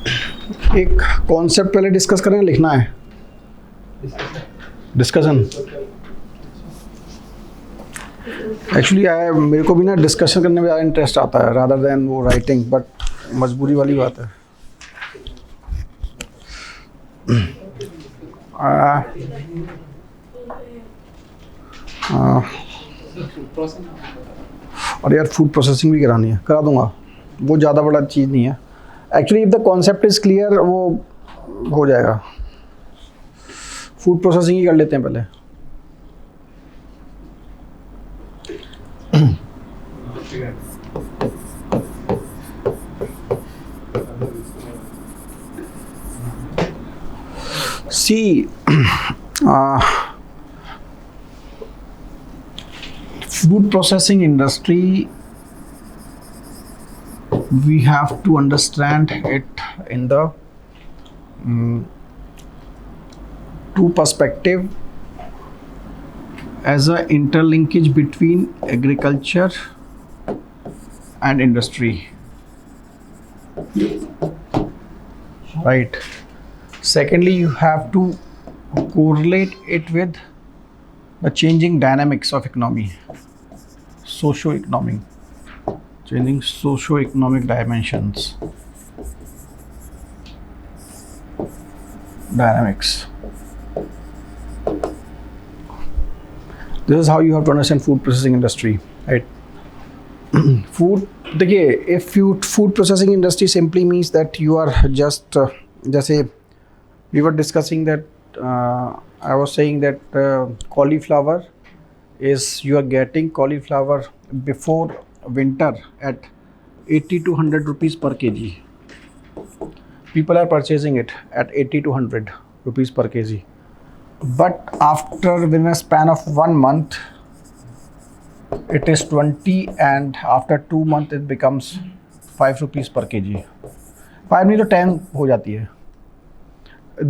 एक कॉन्सेप्ट पहले डिस्कस करें, लिखना है डिस्कशन। एक्चुअली मेरे को भी ना डिस्कशन करने में ज़्यादा इंटरेस्ट आता है रादर देन वो राइटिंग, बट मजबूरी वाली बात है। और यार फूड प्रोसेसिंग भी करानी है, करा दूंगा, वो ज़्यादा बड़ा चीज़ नहीं है। Actually if the concept is clear वो हो जाएगा। फूड प्रोसेसिंग ही कर लेते हैं पहले। See, food processing industry, we have to understand it in the two perspective, as a interlinkage between agriculture and industry, right? Secondly, you have to correlate it with the changing dynamics of economy, socio-economic, changing socio-economic dimensions, dynamics. This is how you have to understand food processing industry, right? Food, देखिए, if food processing industry simply means that you are just जैसे we were discussing that I was saying that cauliflower is, you are getting cauliflower before winter at 80 to 100 rupees per kg. People are purchasing it at 80 to 100 rupees per kg. But after within a span of 1 month, it is 20, and after 2 months it becomes 5 rupees per kg. 5 नहीं तो 10 हो जाती है.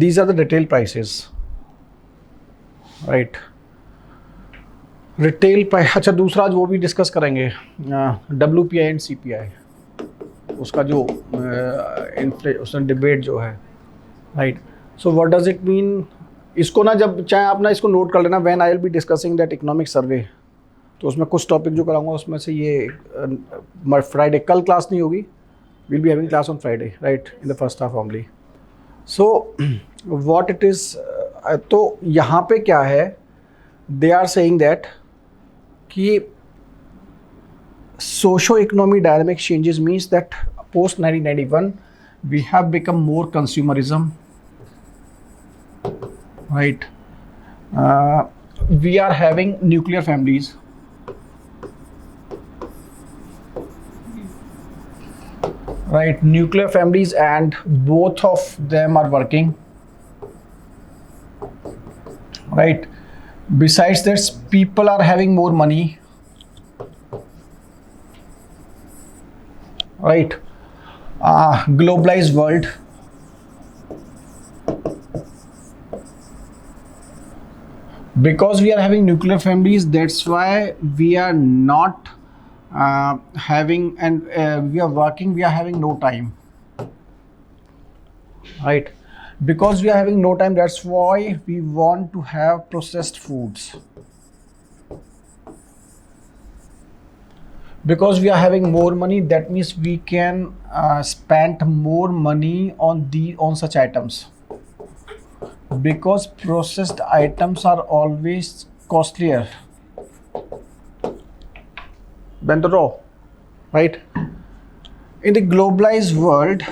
These are the retail prices, right? Retail price. अच्छा, दूसरा जो वो भी डिस्कस करेंगे, WPI एंड CPI, उसका जो उसमें डिबेट जो है, right? So what does it mean? इसको ना, जब चाहे आप ना इसको नोट कर लेना, when I will be discussing that economic survey, तो उसमें कुछ टॉपिक जो कराऊंगा उसमें से ये फ्राइडे, कल क्लास नहीं होगी, will be having class on Friday, right, in the first half only. So what it is, तो यहाँ पे क्या है, दे आर सेइंग दैट कि socio economic dynamic changes means that post 1991 we have become more consumerism, right? We are having nuclear families, right? Nuclear families, and both of them are working, right? Besides that, people are having more money, right? Globalized world, because we are having nuclear families, that's why we are not having, and we are working, we are having no time, right? Because we are having no time, that's why we want to have processed foods. Because we are having more money, that means we can spend more money on such items, because processed items are always costlier than the raw, right? In the globalized world,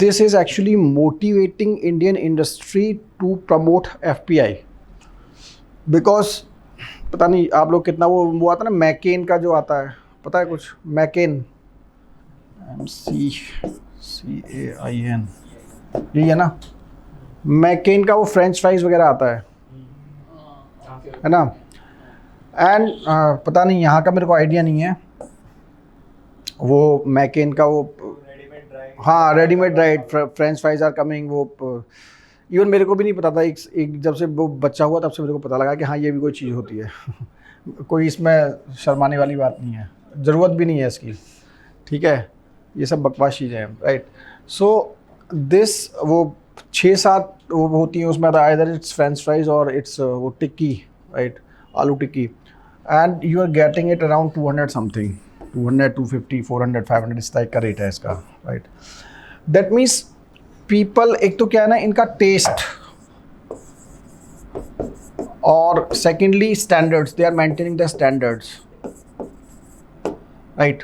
this is actually motivating Indian industry to promote FPI, because पता नहीं आप लोग कितना वो आता है ना, मैकेन का जो आता है, पता है कुछ? मैकेन, MCCAIN, यही है ना? मैकेन का वो फ्रेंच फ्राइज वगैरह आता है ना? एंड पता नहीं, यहाँ का मेरे को आइडिया नहीं है, वो मैकेन का वो, हाँ, readymade dried French fries are coming. वो इवन मेरे को भी नहीं पता था, एक जब से वो बच्चा हुआ तब से मेरे को पता लगा कि हाँ, ये भी कोई चीज़ होती है. कोई इसमें शर्माने वाली बात नहीं है, ज़रूरत भी नहीं है इसकी, ठीक है? ये सब बकवास चीज़ें हैं, राइट. सो दिस वो 6-7 वो होती हैं, उसमें आइदर इट्स फ्रेंच फ्राइज और इट्स वो tikki, right, aloo tikki, and you are getting it around 200 something, 200, 250, 400, 500 इस टाइप का रेट है इसका, राइट. दैट मीन्स पीपल, एक तो क्या है ना, इनका टेस्ट, और secondly standards, they are maintaining the standards, right.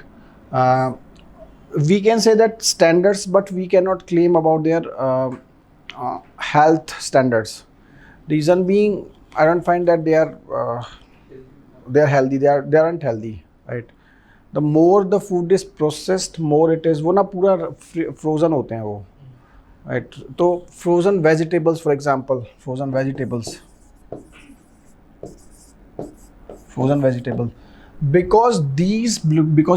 We can say that standards, but we cannot claim about their health standards. Reason being, I don't find that they are healthy. They aren't healthy, right? The more the food is processed, more it is, वो ना पूरा frozen होते हैं वो, right? तो frozen vegetables, for example, frozen vegetable, because of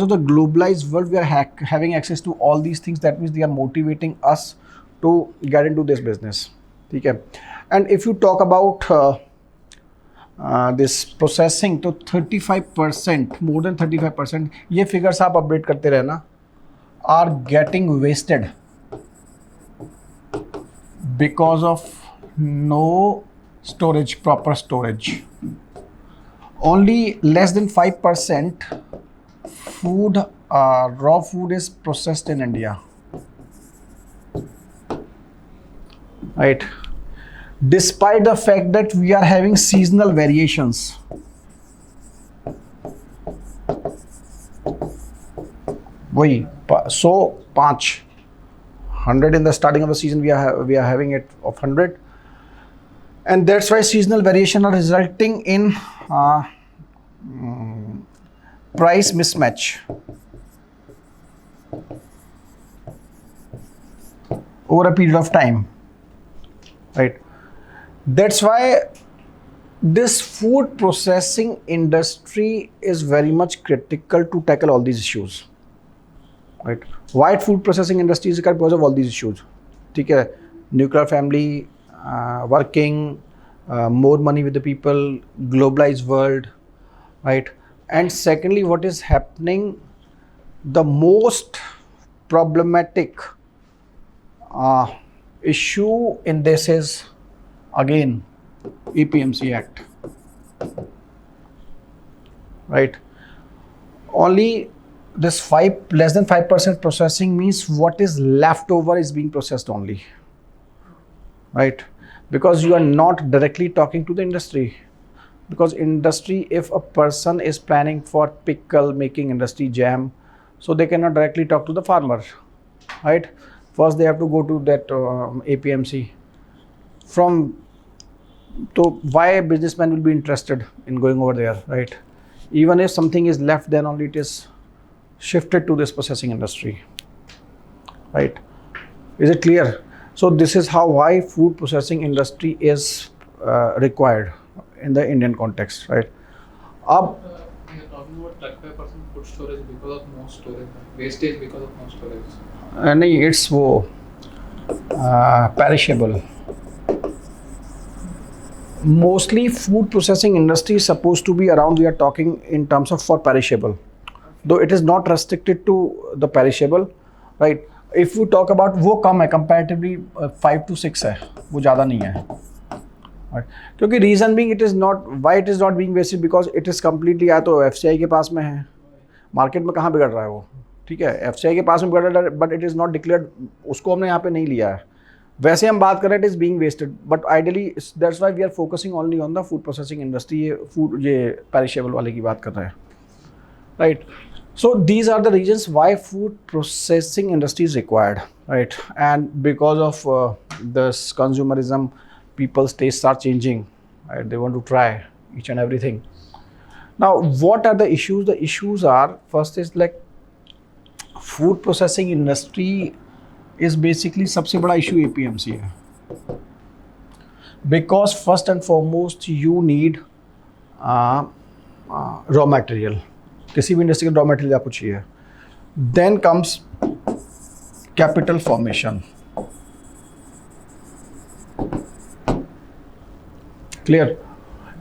the globalized world, we are having access to all these things. That means they are motivating us to get into this business, okay? And if you talk about this processing, तो 35%, more than 35%, ये figures आप update करते रहना, are getting wasted because of no storage, proper storage. Only less than 5% food, raw food is processed in India, right? Despite the fact that we are having seasonal variations. वही 100 in the starting of the season, we are having it of 100, and that's why seasonal variation are resulting in price mismatch over a period of time, right? That's why this food processing industry is very much critical to tackle all these issues, right? Why food processing industry is because of all these issues, ठीक है? Nuclear family, working, more money with the people, globalized world, right? And secondly, what is happening, the most problematic issue in this is again APMC Act, right? Only this less than 5% processing means what is left over is being processed only, right? Because you are not directly talking to the industry. Because industry, if a person is planning for pickle making industry, jam, so they cannot directly talk to the farmer, right? First they have to go to that APMC. So why a businessman will be interested in going over there, right? Even if something is left, then only it is shifted to this processing industry, right? Is it clear? So this is why food processing industry is required in the Indian context, right? Ab you're talking about 35% food storage because of no storage, wastage because of no storage. नहीं, it's वो perishable. Mostly food processing industry is supposed to be around, we are talking in terms of for perishable, though it is not restricted to the perishable, right? If you talk about, वो कम है comparatively, 5 to 6 है, वो ज़्यादा नहीं है, right? क्योंकि reason being, it is not, why it is not being wasted, because it is completely, या तो FCI के पास में है, मार्केट में कहाँ बिगड़ रहा है वो, ठीक है? FCI के पास में बिगड़ रहा है, but it is not declared, उसको हमने यहाँ पे नहीं लिया है. वैसे हम बात कर रहे हैं, it is being wasted, but ideally that's why we are focusing only on the food processing industry. ये फूड, ये पेरिशेबल वाले की बात कर रहे हैं, right? So these are the reasons why food processing industry is required, right? And because of this consumerism, people's tastes are changing, right? They want to try each and everything. Now, what are the issues? The issues are, first is like food processing industry is basically सबसे बड़ा issue APMC है. Because first and foremost you need raw material. किसी भी industry का raw material आपको चाहिए. Then comes capital formation. Clear?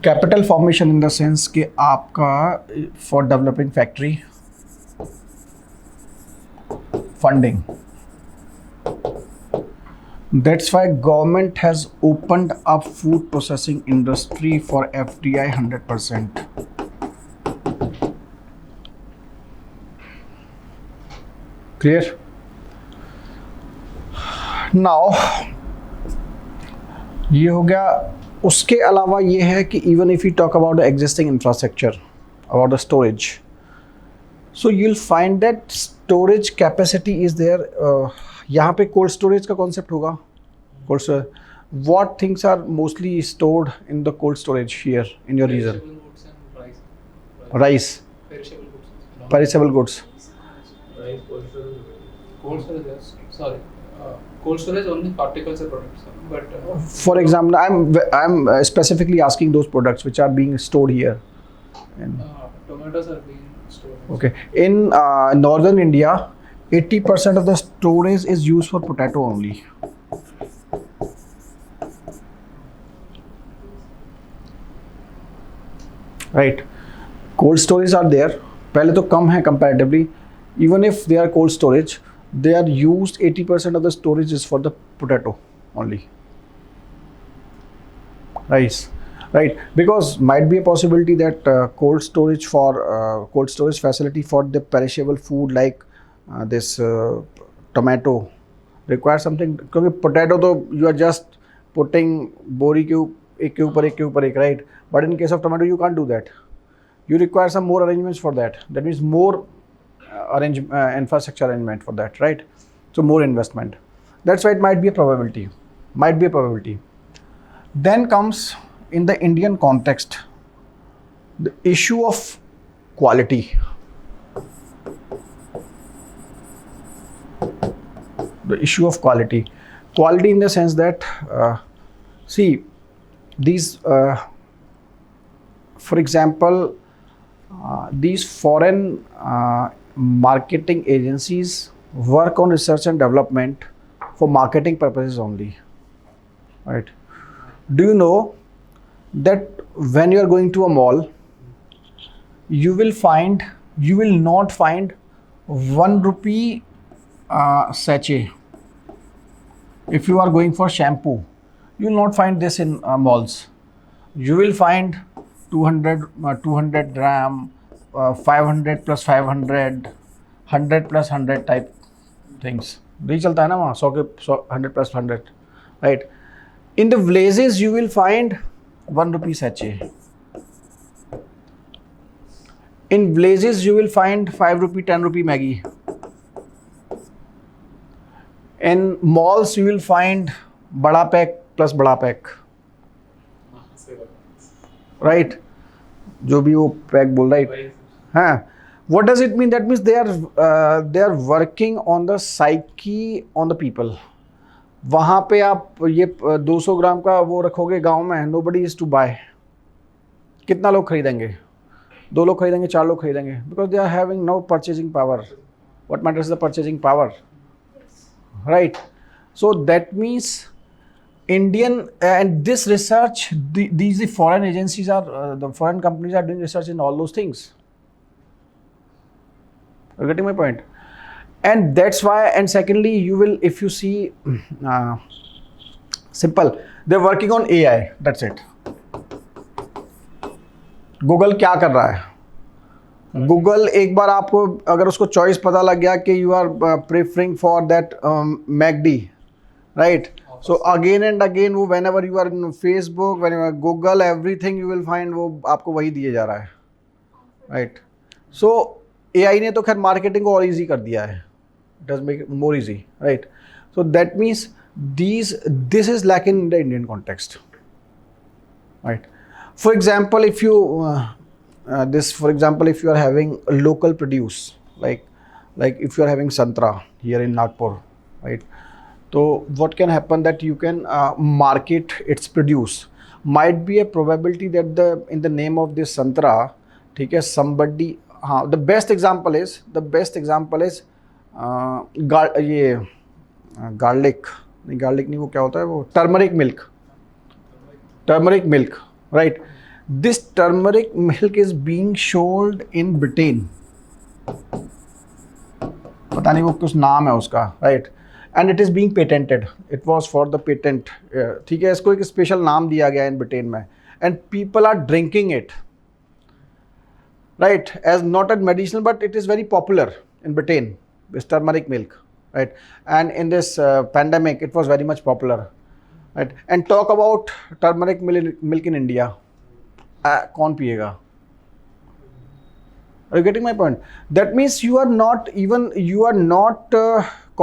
Capital formation in the sense कि आपका for developing factory, funding. That's why government has opened up food processing industry for FDI 100%. Clear? Now ये हो गया. उसके अलावा ये है कि even if we talk about the existing infrastructure, about the storage, so you'll find that storage capacity is there. यहाँ पे cold storage का concept होगा. Cold storage. What things are mostly stored in the cold storage here in your region? Perishable goods and rice. Rice, Perishable goods. perishable goods. Rice, cold storage, yes. Sorry. Cold storage only horticulture products, but For example, I'm specifically asking those products which are being stored here. And, tomatoes are being stored. okay. In northern India, 80% of the storage is used for potato only. Right. Cold storage are there. पहले तो कम है comparatively. Even if they are cold storage, they are used 80% of the storage is for the potato only. Rice. Right, because might be a possibility that cold storage facility for the perishable food like this tomato requires something. क्योंकि potato तो you are just putting बोरी एक के ऊपर एक, right? But in case of tomato you can't do that. You require some more arrangements for that. That means more infrastructure arrangement for that, right? So more investment. That's why it might be a probability. Then comes in the Indian context the issue of quality. Quality in the sense that see these for example these foreign marketing agencies work on research and development for marketing purposes only, right? Do you know that when you are going to a mall, you will not find 1 rupee sachet. If you are going for shampoo, you will not find this in malls. You will find 200 gram, 500 plus 500, 100 plus 100 type things. नहीं चलता है ना वहाँ 100 plus 100, right? In the villages, you will find 1 rupee sachet. In villages, you will find 5 rupee, 10 rupee Maggi. In malls, you will find bada pack plus bada pack. Right? जो भी वो pack बोल रहा है, हाँ. What does it mean? That means they are working on the psyche on the people. वहाँ पे आप ये 200 ग्राम का वो रखोगे गांव में, nobody is to buy. कितना लोग खरीदेंगे? 2 लोग खरीदेंगे, 4 लोग खरीदेंगे, because they are having no purchasing power. What matters is the purchasing power, right? So that means Indian and this research, these foreign agencies are the foreign companies are doing research in all those things. You're getting my point? And that's why, and secondly, you will, if you see, simple, they're working on AI, that's it. Google क्या कर रहा है? Google एक बार आपको अगर उसको choice पता लग गया कि you are preferring for that MACD, right? So again and again, वो whenever you are in Facebook, whenever Google, everything you will find वो आपको वही दिए जा रहा है, right? So AI ने तो खैर marketing को और easy कर दिया है. It does make it more easy, right? So that means this is lacking in the Indian context, right? For example, if you if you are having a local produce, like if you are having santra here in Nagpur, right? So what can happen that you can market its produce. Might be a probability that in the name of this santra, ठीक है, somebody, हाँ, the best example is ये garlic नहीं, वो क्या होता है वो turmeric milk, right? This turmeric milk is being sold in Britain, पता नहीं वो कुछ नाम है उसका, right, and it is being patented, it was for the patent, ठीक है, इसको एक स्पेशल नाम दिया गया इन ब्रिटेन में, and people are drinking it, right, as not as medicinal, but it is very popular in Britain, this turmeric milk, right, and in this pandemic it was very much popular, right, and talk about turmeric milk in India, kaun piyega? Are you getting my point? That means you are not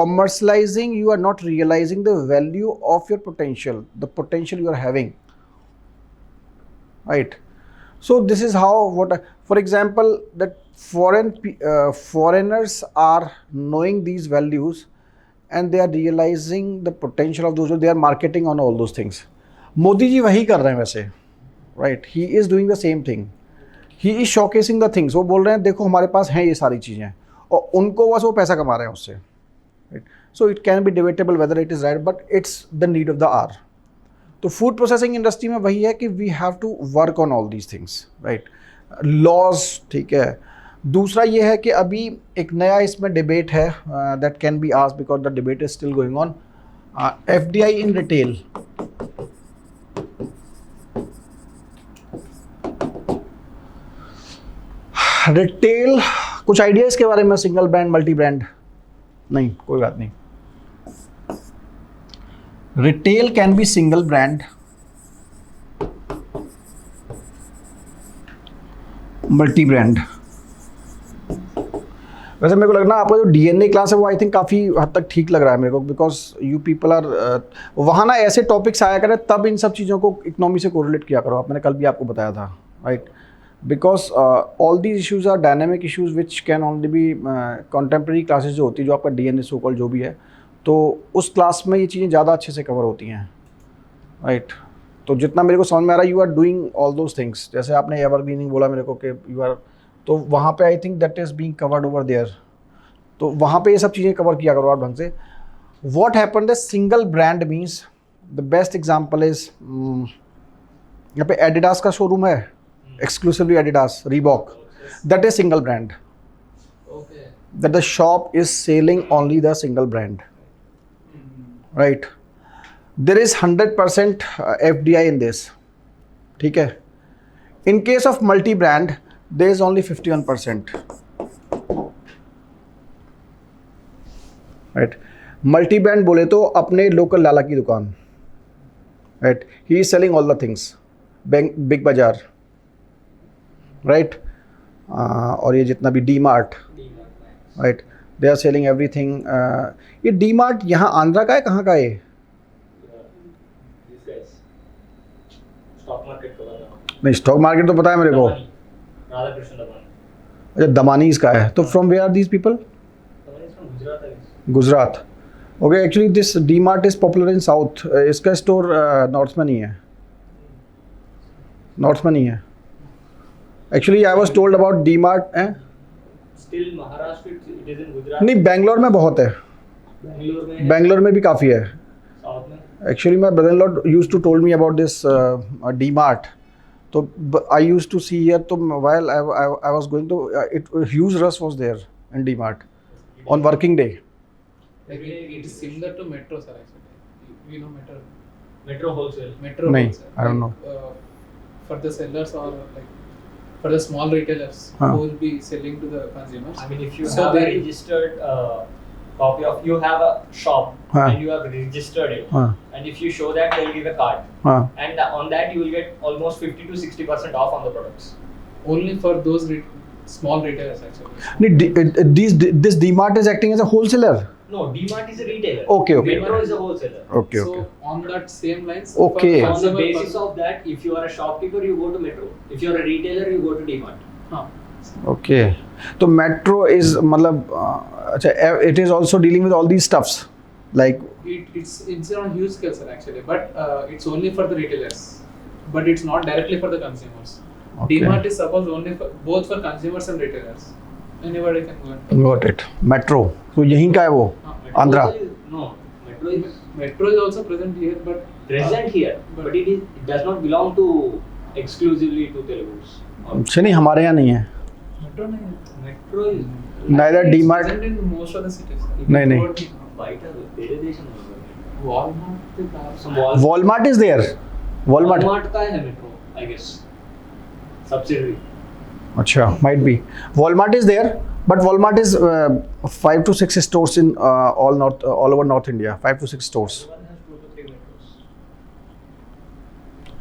commercializing, you are not realizing the value of your potential, the potential you are having, right? So this is how, for example, that foreigners are knowing these values and they are realizing the potential of those, they are marketing on all those things. Modi ji वही कर रहे हैं वैसे, right, he is doing the same thing, he is showcasing the things, वो बोल रहे हैं देखो हमारे पास हैं ये सारी चीज़ें, और उनको बस वो पैसा कमा रहे हैं उससे, right? So it can be debatable whether it is right, but it's the need of the hour. तो फूड प्रोसेसिंग इंडस्ट्री में वही है कि we have to work on all these things, right, laws, ठीक है। दूसरा ये है कि अभी एक नया इसमें डिबेट है that can be asked because the debate is still going on, FDI in retail. Retail कुछ आइडिया इसके बारे में, सिंगल ब्रांड मल्टी ब्रांड? नहीं, कोई बात नहीं। Retail can be single brand, multi brand। वैसे मेरे को लगना आपका जो डीएनए क्लास है वो आई थिंक काफ़ी हद तक ठीक लग रहा है मेरे को, बिकॉज यू पीपल आर वहाँ ना ऐसे टॉपिक्स आया करें तब इन सब चीज़ों को इकोनॉमी से कोरिलेट किया करो आप, मैंने कल भी आपको बताया था, right, because all these issues are dynamic issues which can only be contemporary classes जो होती है, जो आपका डीएनए सो कॉल्ड जो भी है, तो उस क्लास में ये चीज़ें ज़्यादा अच्छे से कवर होती हैं, राइट। तो जितना मेरे को समझ में आ रहा है, you are doing all those things, जैसे आपने एवरग्रीनिंग बोला मेरे को कि यू आर, तो वहाँ पे I think that is being covered over there, तो वहाँ पे ये सब चीज़ें कवर किया करो आप ढंग से। What happened, the single brand means, the best example is यहाँ पे एडिडास का शोरूम है, exclusively Adidas, Reebok, that is single brand, that the shop is selling only the single brand, right. There is 100% FDI in this, ठीक है। In case of multi brand there is only 51%, right. Multi brand बोले तो अपने local लाला की दुकान, right, he is selling all the things, Big Bazaar, right, और ये जितना भी D Mart, right, they are selling everything. ये डी मार्ट यहाँ आंध्रा का है, कहाँ का है? नहीं, स्टॉक मार्केट तो पता है मेरे को, अच्छा दमानी इसका है, तो from where are these people? Gujarat, okay. Actually this D Mart is popular in south, इसका स्टोर नॉर्थ में नहीं है, नॉर्थ में नहीं है। Actually I was told about D Mart है, Still Maharashtra, it is in Gujarat. नहीं बेंगलोर में बहुत है, बेंगलोर में भी काफ़ी है। South में actually my brother in law used to told me about this D Mart, तो I used to see here, तो while I was going to it, huge rush was there in D Mart on working day. Like it is similar to metro, sir. Actually, you know metro. Metro wholesale. Metro. नहीं, wholesale. I don't know. For the sellers or like for the small retailers हाँ. who will be selling to the consumers. I mean, if you So have a they- registered copy of, you have a shop हाँ. and you have registered it, हाँ and if you show that, they'll give a card, हाँ, and on that you will get almost 50 to 60% off on the products. Only for those small retailers actually. नहीं, this D Mart is acting as a wholesaler. No, D-Mart is a retailer. Okay, okay. Metro is a wholesaler. Okay So okay, on that same lines. Okay. for On the consumer basis of that, if you are a shopkeeper, you go to Metro. If you are a retailer, you go to D-Mart. हाँ. Okay. तो metro is मतलब अच्छा, it is also dealing with all these stuffs like, It's on huge scale, sir, actually, but it's only for the retailers, but it's not directly for the consumers. Okay. D-Mart is supposed only for both for consumers and retailers. Anybody can go and. Got it. Metro तो यहीं का है वो, Metro Andhra. No, Metro is Metro is also present here, but present here, but it does not belong to exclusively to Telugus. अच्छा नहीं, हमारे यहाँ नहीं है। Metro नहीं है. Metro is Neither It's DMart. present in most of the cities. नहीं, नहीं. బయట వేరే దేశంలో Walmart they have some Walmart is there. Walmart. Walmart का है मेट्रो I guess subsidiary. अच्छा, might be. Walmart is there, but Walmart is 5 to 6 stores in all over North India. 5 to 6 stores. One has 2 to 3 metros.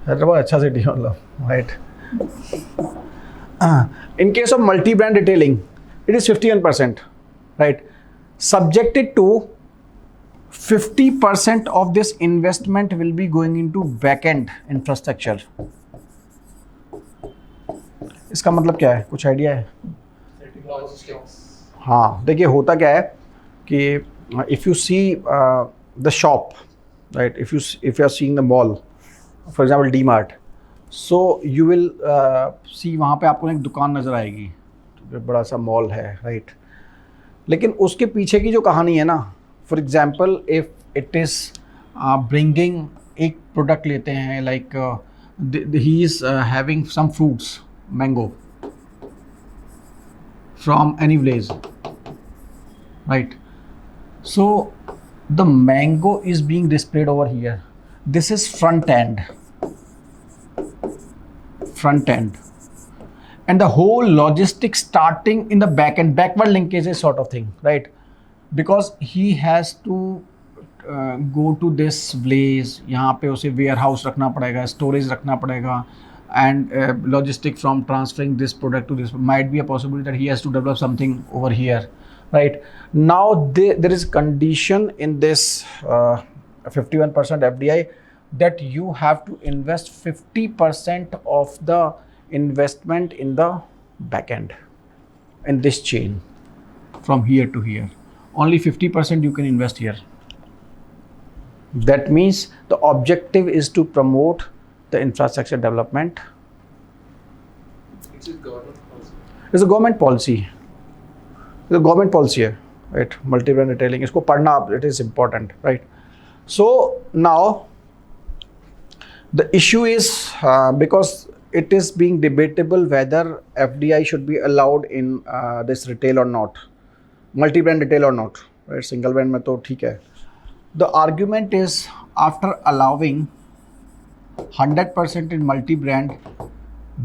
Hyderabad अच्छा city है मतलब, right? In case of multi-brand retailing, it is 51%, right? Subjected to 50% of this investment will be going into back-end infrastructure. इसका मतलब क्या है? कुछ idea है? logistics. हाँ, देखिए होता क्या है कि if you see the shop, right? If you are seeing the mall, for example D-Mart, so you will see वहाँ पे आपको एक दुकान नज़र आएगी, बड़ा सा मॉल है, right? लेकिन उसके पीछे की जो कहानी है ना, for example if it is bringing, एक प्रोडक्ट लेते हैं like he is having some fruits, mango from any village, right? So the mango is being displayed over here. This is front end, and the whole logistics starting in the back end, backward linkages sort of thing, right? Because he has to go to this village, यहाँ पे उसे warehouse रखना पड़ेगा, storage रखना पड़ेगा, and logistic from transferring this product to this, might be a possibility that he has to develop something over here, right? Now there is condition in this 51% FDI that you have to invest 50% of the investment in the back end, in this chain from here to here. Only 50% you can invest here. That means the objective is to promote the infrastructure development. It's a government policy. It's a government policy. It's a government policy है, right? Multi-brand retailing. इसको पढ़ना, it is important, right? So now the issue is because it is being debatable whether FDI should be allowed in this retail or not, multi-brand retail or not, right? Single brand में तो ठीक है. The argument is after allowing 100% in multi-brand,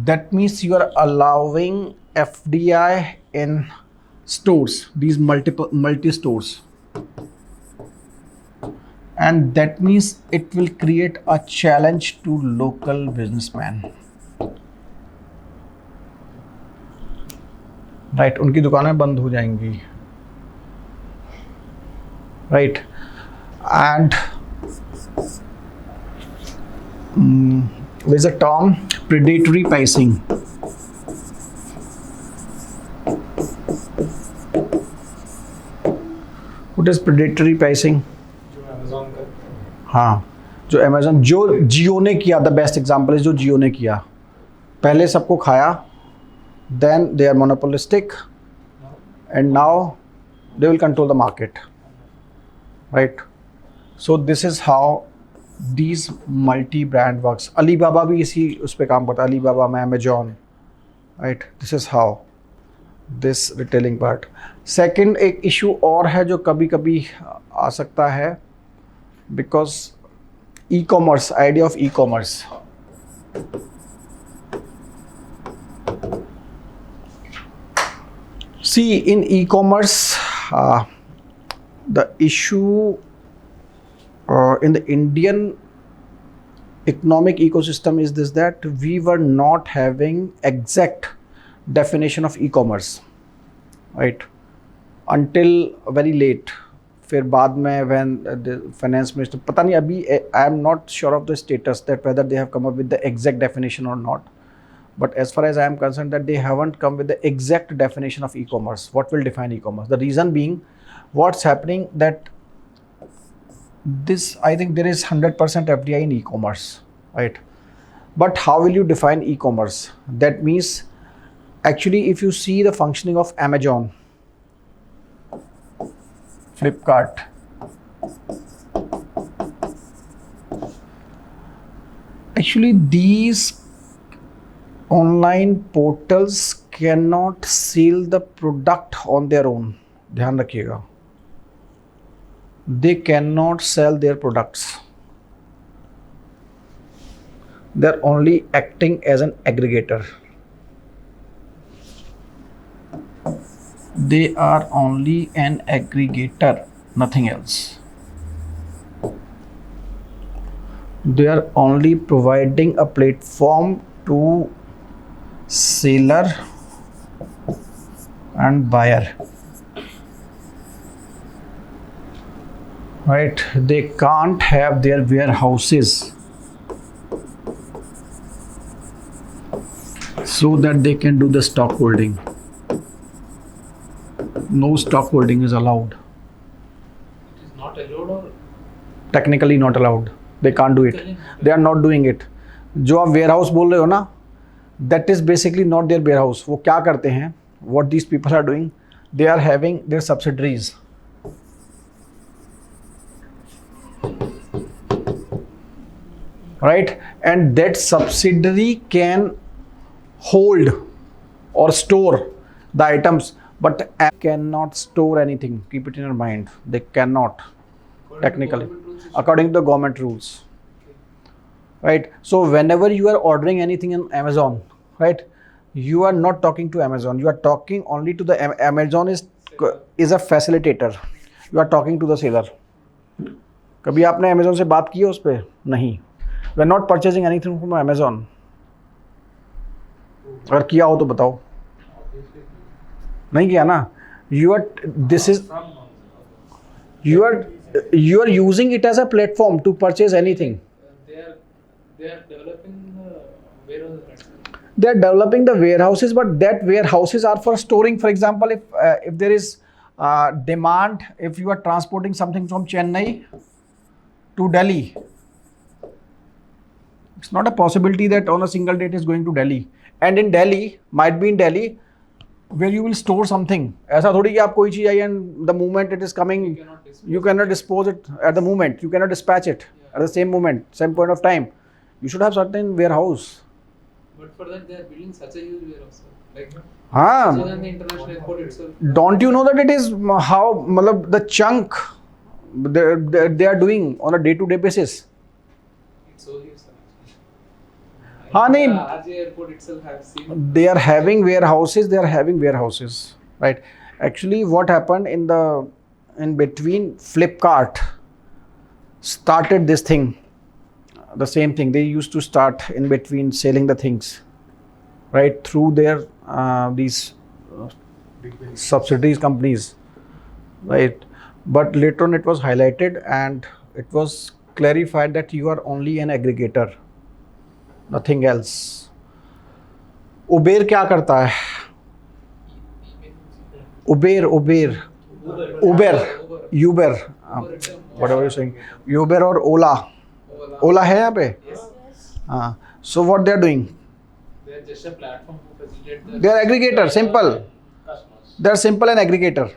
that means you are allowing FDI in stores, these multi-stores, and that means it will create a challenge to local businessmen, right? उनकी दुकानें बंद हो जाएंगी, right? And there's a term, predatory pricing. What is predatory pricing? जो Amazon का. हाँ, जो Amazon, जो जियो ने किया, द बेस्ट एग्जाम्पल है जो जियो ने किया, पहले सबको खाया, then they are monopolistic, and now they will control the market, right? So this is how these multi-brand works. Alibaba भी इसी उस पे काम करता है, Alibaba में Amazon, right? This is how this retailing part. Second एक issue और है जो कभी कभी आ सकता है, because e-commerce, idea of e-commerce. See, in e-commerce, the issue in the Indian economic ecosystem is this, that we were not having exact definition of e-commerce, right? Until very late. फिर बाद में when the finance minister, पता नहीं अभी, I am not sure of the status that whether they have come up with the exact definition or not. But as far as I am concerned, that they haven't come with the exact definition of e-commerce. What will define e-commerce? The reason being, what's happening that this, I think there is 100% FDI in e-commerce, right? But how will you define e-commerce? That means, actually, if you see the functioning of Amazon, Flipkart, actually these online portals cannot sell the product on their own. ध्यान रखिएगा, they cannot sell their products. They're only acting as an aggregator. They are only an aggregator, nothing else. They are only providing a platform to seller and buyer. Right? They can't have their warehouses so that they can do the stock holding. No stock holding is allowed. It is not allowed or Technically not allowed. They can't do it. They are not doing it. जो आप warehouse बोल रहे हो ना, that is basically not their warehouse. वो क्या करते हैं? What these people are doing? They are having their subsidiaries. Right? And that subsidiary can hold or store the items, but cannot store anything. Keep it in your mind. They cannot, technically, according to the government rules. Right? So whenever you are ordering anything on Amazon, right, you are not talking to Amazon. You are talking only to the Amazon is a facilitator. You are talking to the seller. कभी आपने Amazon से बात की है उस पर? नहीं. We are not purchasing anything from Amazon. अगर किया हो तो बताओ. नहीं किया ना. You are using it as a platform to purchase anything. they are developing warehouses. They are developing the warehouses, but that warehouses are for storing. For example, if there is demand, if you are transporting something from Chennai to Delhi, it's not a possibility that on a single day it is going to Delhi. And in Delhi, might be in Delhi, where you will store something. ऐसा थोड़ी कि आप कोई चीज़ आई and the moment it is coming, you cannot dispose it at the moment. You cannot dispatch it at the same moment, same point of time. You should have certain warehouse. But for that, they are building such a huge warehouse. Like, हाँ. so than the international airport itself. Don't you know that it is how मतलब the chunk they are doing on a day-to-day basis? It's so huge. हाँ नहीं. RJ airport itself have seen. They are having warehouses. They are having warehouses, right? Actually, what happened in between, Flipkart started this thing. The same thing. They used to start in between selling the things, right, through their these subsidiaries companies, right? But later on, it was highlighted and it was clarified that you are only an aggregator, nothing else. Uber क्या करता है? Uber, whatever you're saying, Uber or Ola है यहाँ पे? हाँ. So what they are doing? They are just a platform to facilitate the. They are aggregator, simple. They are simple and aggregator.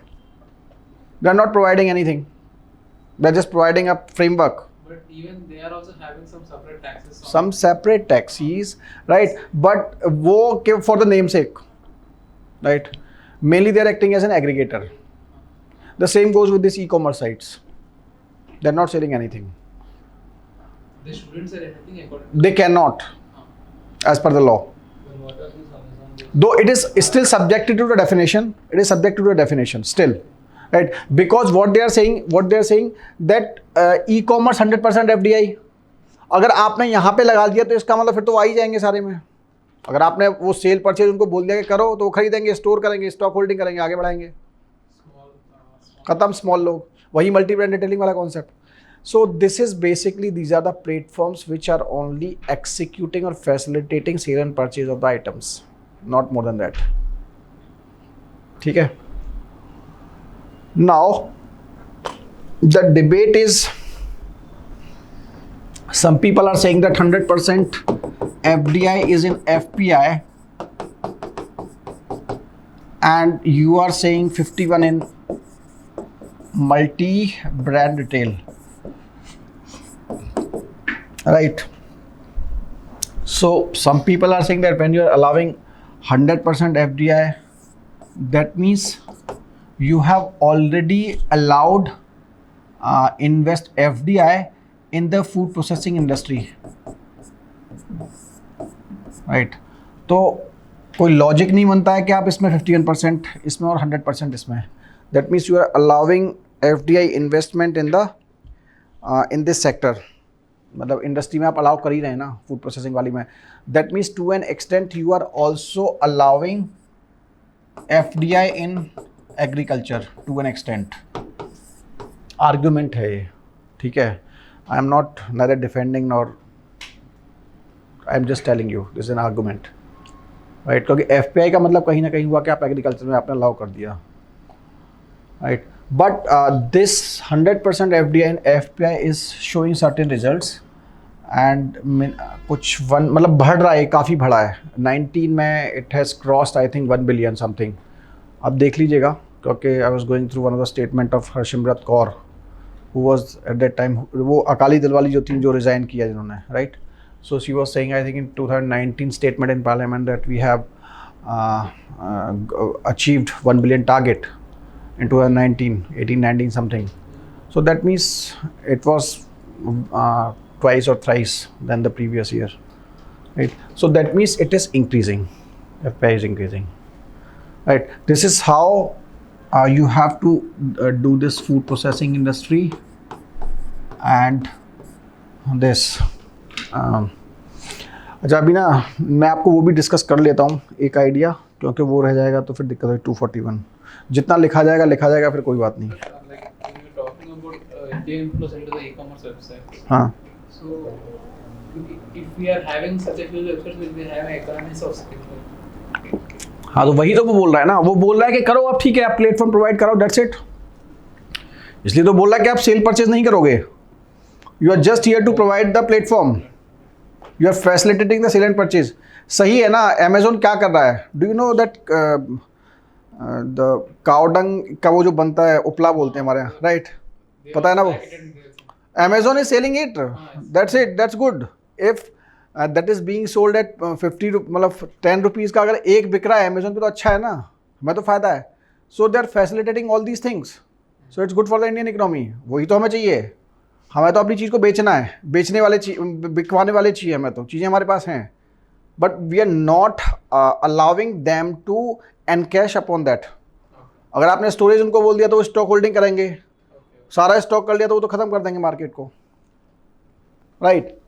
They are not providing anything. They are just providing a framework. But even they are also having some separate taxes. Some separate taxis, right? But वो for the namesake, right? Mainly they are acting as an aggregator. The same goes with these e-commerce sites. They are not selling anything. They shouldn't sell anything according to. They cannot, as per the law. Then what are these Amazon? Though it is still subjected to the definition. It is subject to the definition still, right? Because what they are saying that e-commerce 100% FDI. अगर आपने यहाँ पे लगा दिया तो इसका मतलब फिर तो आ ही जाएंगे सारे में. अगर आपने वो सेल परचेज उनको बोल दिया कि करो तो वो खरीदेंगे, स्टोर करेंगे, स्टॉक होल्डिंग करेंगे, आगे बढ़ाएंगे. खत्म स्मॉल लोग. वही मल्टी ब्रांड रिटेलिंग वाला concept. So this is basically, these are the platforms which are only executing or facilitating sale and purchase of the items, not more than that. ठीक है. Now the debate is, some people are saying that 100% FDI is in FPI and you are saying 51 in multi-brand retail. Right. So some people are saying that when you are allowing 100% FDI, that means you have already allowed invest FDI in the food processing industry, right? तो कोई logic नहीं बनता है कि आप इसमें 51% इसमें और 100% इसमें. That means you are allowing FDI investment in this sector. मतलब इंडस्ट्री में आप अलाउ कर ही रहे हैं ना, फूड प्रोसेसिंग वाली में. That means to an extent you are also allowing FDI in agriculture to an extent. Argument है ये, ठीक है. I am not neither defending nor I am just telling you this is an argument, right. क्योंकि FPI का मतलब कहीं ना कहीं हुआ कि आप एग्रीकल्चर में आपने अलाउ कर दिया, right. But this 100% FDI in FPI is showing certain results and कुछ वन मतलब बढ़ रहा है, काफ़ी बढ़ा है. 19 में it has crossed I think 1 billion something. अब देख लीजिएगा, क्योंकि I was going through one of the statement of Harsimrat Kaur who was at that time, वो अकाली दल वाली जो थी जो रिज़ाइन किया जिन्होंने, right. So she was saying, I think in 2019 statement in parliament that we have achieved 1 billion target in 2019, 18, 19 something. So that means it was twice or thrice than the previous year, right? So that means it is increasing, FPI is increasing, right? This is how you have to do this food processing industry and this. अच्छा, अभी ना मैं आपको वो भी discuss कर लेता हूँ एक आइडिया, क्योंकि वो रह जाएगा तो फिर दिक्कत है. 241 जितना लिखा जाएगा फिर कोई बात नहीं. हाँ, हाँ, तो वही तो वो बोल रहा है ना. वो बोल रहा है कि करो आप, ठीक है, आप प्लेटफॉर्म प्रोवाइड करो, दैट्स इट. इसलिए तो बोल रहा है कि आप सेल परचेज नहीं करोगे. You are just here to provide the platform, you are facilitating the sale and purchase. सही है ना. अमेजोन क्या कर रहा है, do you know that the cow dung का वो जो बनता है, उपला बोलते हैं हमारे यहाँ, राइट. पता है ना वो. Amazon is selling it, that's it, that's good. If that is being sold eight 50 मतलब 10 रुपीज़ का अगर एक बिक रहा है अमेजोन पे, तो अच्छा है ना, हमें तो फ़ायदा है. So they are facilitating all these things, so it's good for the Indian economy. वही तो हमें चाहिए. हमें तो अपनी चीज़ को बेचना है, बेचने वाले बिकवाने वाले चाहिए हमें, तो चीज़ें हमारे पास हैं. But we are not allowing them to encash upon that. अगर आपने स्टोरेज उनको बोल दिया तो वो स्टॉक होल्डिंग करेंगे. सारा स्टॉक कर लिया तो वो तो ख़त्म कर देंगे मार्केट को, right.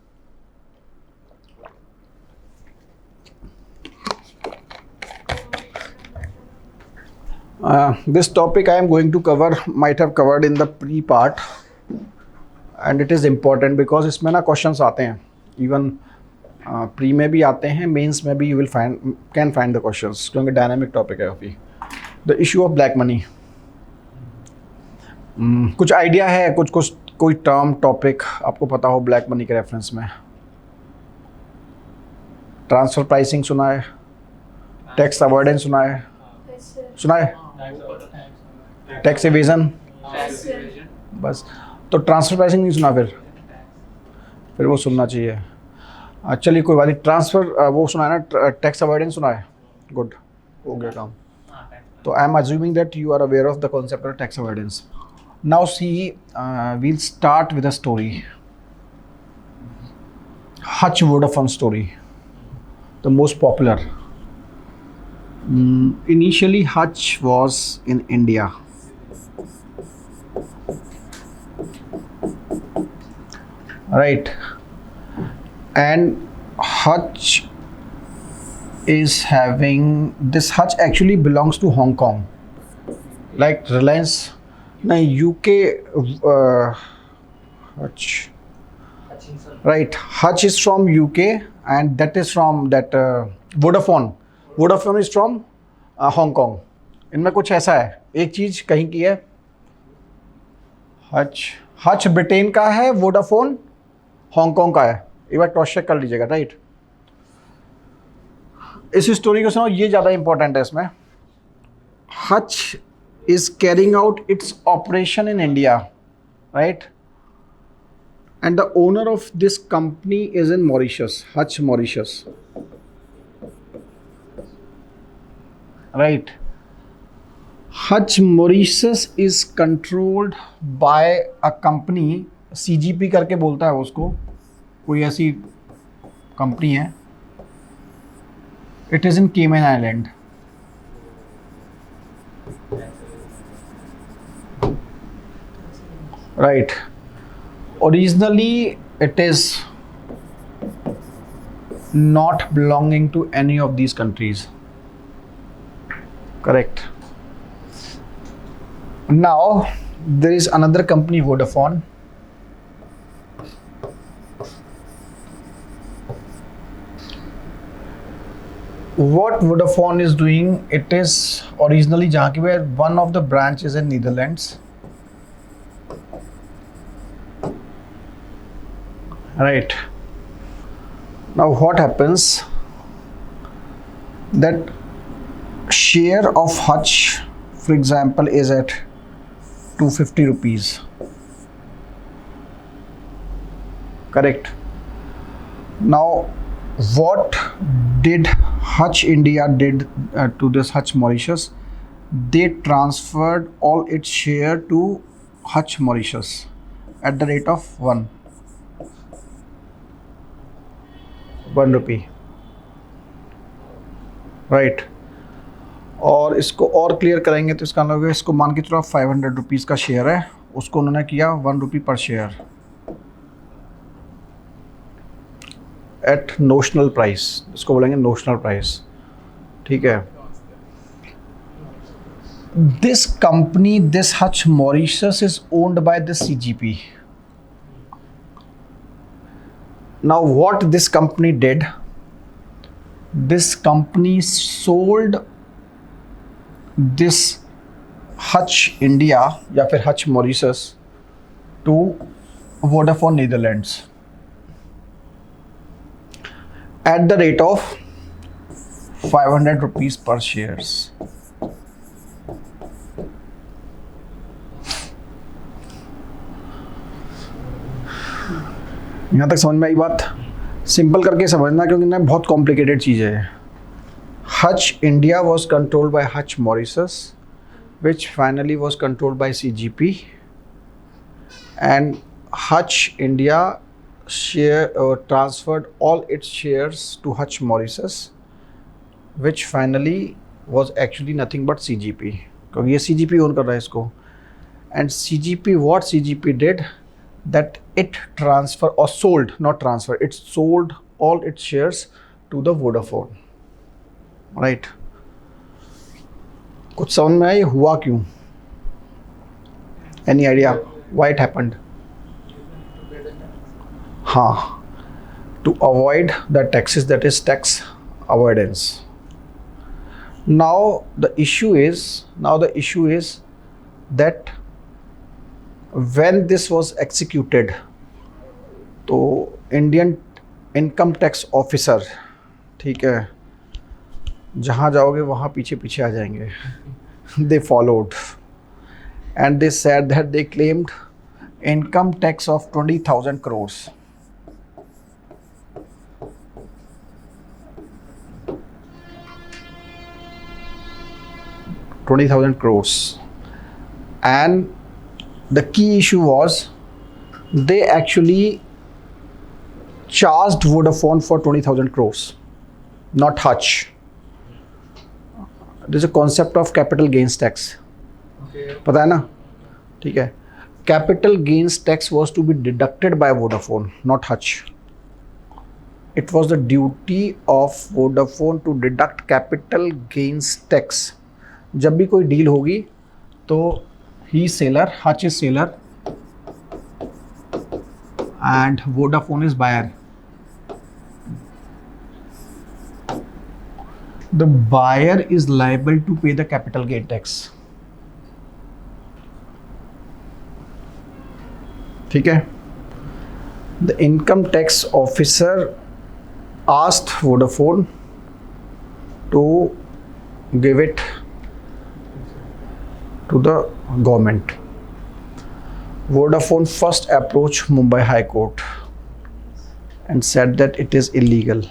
This topic I am going to cover might have covered in the pre part. And it is important because इसमें ना क्वेश्चंस आते हैं, इवन प्री में भी आते हैं, मेंस में भी you will can find the questions, क्योंकि डायनामिक टॉपिक है काफ़ी. The issue of black money. कुछ आइडिया है, कुछ कोई टर्म टॉपिक आपको पता हो ब्लैक मनी के रेफरेंस में? ट्रांसफ़र प्राइसिंग सुना है, टैक्स अवॉइडेंस सुना है, टैक्स एवेजन, बस. तो ट्रांसफ़र प्राइसिंग नहीं सुना, फिर वो सुनना चाहिए. चलिए कोई बात नहीं. ट्रांसफ़र वो सुना है ना, टैक्स अवॉइडेंस सुना है, गुड, हो गया काम. तो I am assuming that you are aware of the concept of tax avoidance. Now see, we'll start with a story, Hutch Vodafone story, the most popular. Initially Hutch was in India. Right. And Hutch is having, this Hutch actually belongs to Hong Kong. Like Reliance, no, UK, Hutch. Right, Hutch is from UK and that is from that Vodafone. Vodafone is from Hong Kong. इनमें कुछ ऐसा है, एक चीज़ कहीं की है. Hutch Britain का है, वोडाफोन हांगकांग का है. एक बार क्रॉस चेक कर लीजिएगा, राइट. इस स्टोरी को सुनो, ये ज़्यादा इंपॉर्टेंट है इसमें. Hutch is carrying out its operation in India, right. And the owner of this company is in Mauritius, Hutch Mauritius. right? Hutch Mauritius is controlled by a company, CGP करके बोलता है उसको, कोई ऐसी कंपनी है. It is in Cayman Island. Right. Originally, it is not belonging to any of these countries. Correct. Now, there is another company, Vodafone. What Vodafone is doing, it is originally जहाँ की where one of the branches in Netherlands. Right. Now what happens, that share of Hutch, for example, is at 250 rupees. Correct. Now what did Hutch India did to this Hutch Mauritius? They transferred all its share to Hutch Mauritius at the rate of 1 rupee. Right. और इसको और clear करेंगे तो इसका मतलब इसको मान के चलो 500 रुपीज़ का शेयर है, उसको उन्होंने किया 1 रुपी पर शेयर एट नोशनल प्राइस. इसको बोलेंगे नोशनल प्राइस. ठीक है. This company, this Hutch Mauritius is owned by this CGP. Now what this company did, this company sold this Hutch India या फिर Hutch Mauritius to Vodafone Netherlands at the rate of 500 rupees per shares. यहाँ तक समझ में आई बात? Simple करके समझना, क्योंकि ना बहुत कॉम्प्लिकेटेड चीज़ है. Hutch India was controlled by Hutch Mauritius, which finally was controlled by CGP, and Hutch India transferred all its shares to Hutch Mauritius, which finally was actually nothing but CGP, क्योंकि ये CGP own कर रहा है इसको. And CGP, what CGP did, that it transfer or sold, not transfer, it sold all its shares to the Vodafone. Right. कुछ समझ में आई हुआ क्यों? Any idea why it happened? हाँ, to avoid the taxes, that is tax avoidance. Now the issue is that when this was executed, तो Indian income tax officer, ठीक है, जहाँ जाओगे वहाँ पीछे पीछे आ जाएंगे. They followed and they said that they claimed income tax of 20,000 crores. And the key issue was they actually charged Vodafone for 20,000 crores, not Hutch. There is a concept of capital gains tax. पता है ना? ठीक है. Capital gains tax was to be deducted by Vodafone, not Hutch. It was the duty of Vodafone to deduct capital gains tax. जब भी कोई deal होगी तो he is seller, Hutch is seller, and Vodafone is buyer. The buyer is liable to pay the capital gain tax. ठीक है. The income tax officer asked Vodafone to give it to the government. Vodafone first approached Mumbai High Court and said that it is illegal.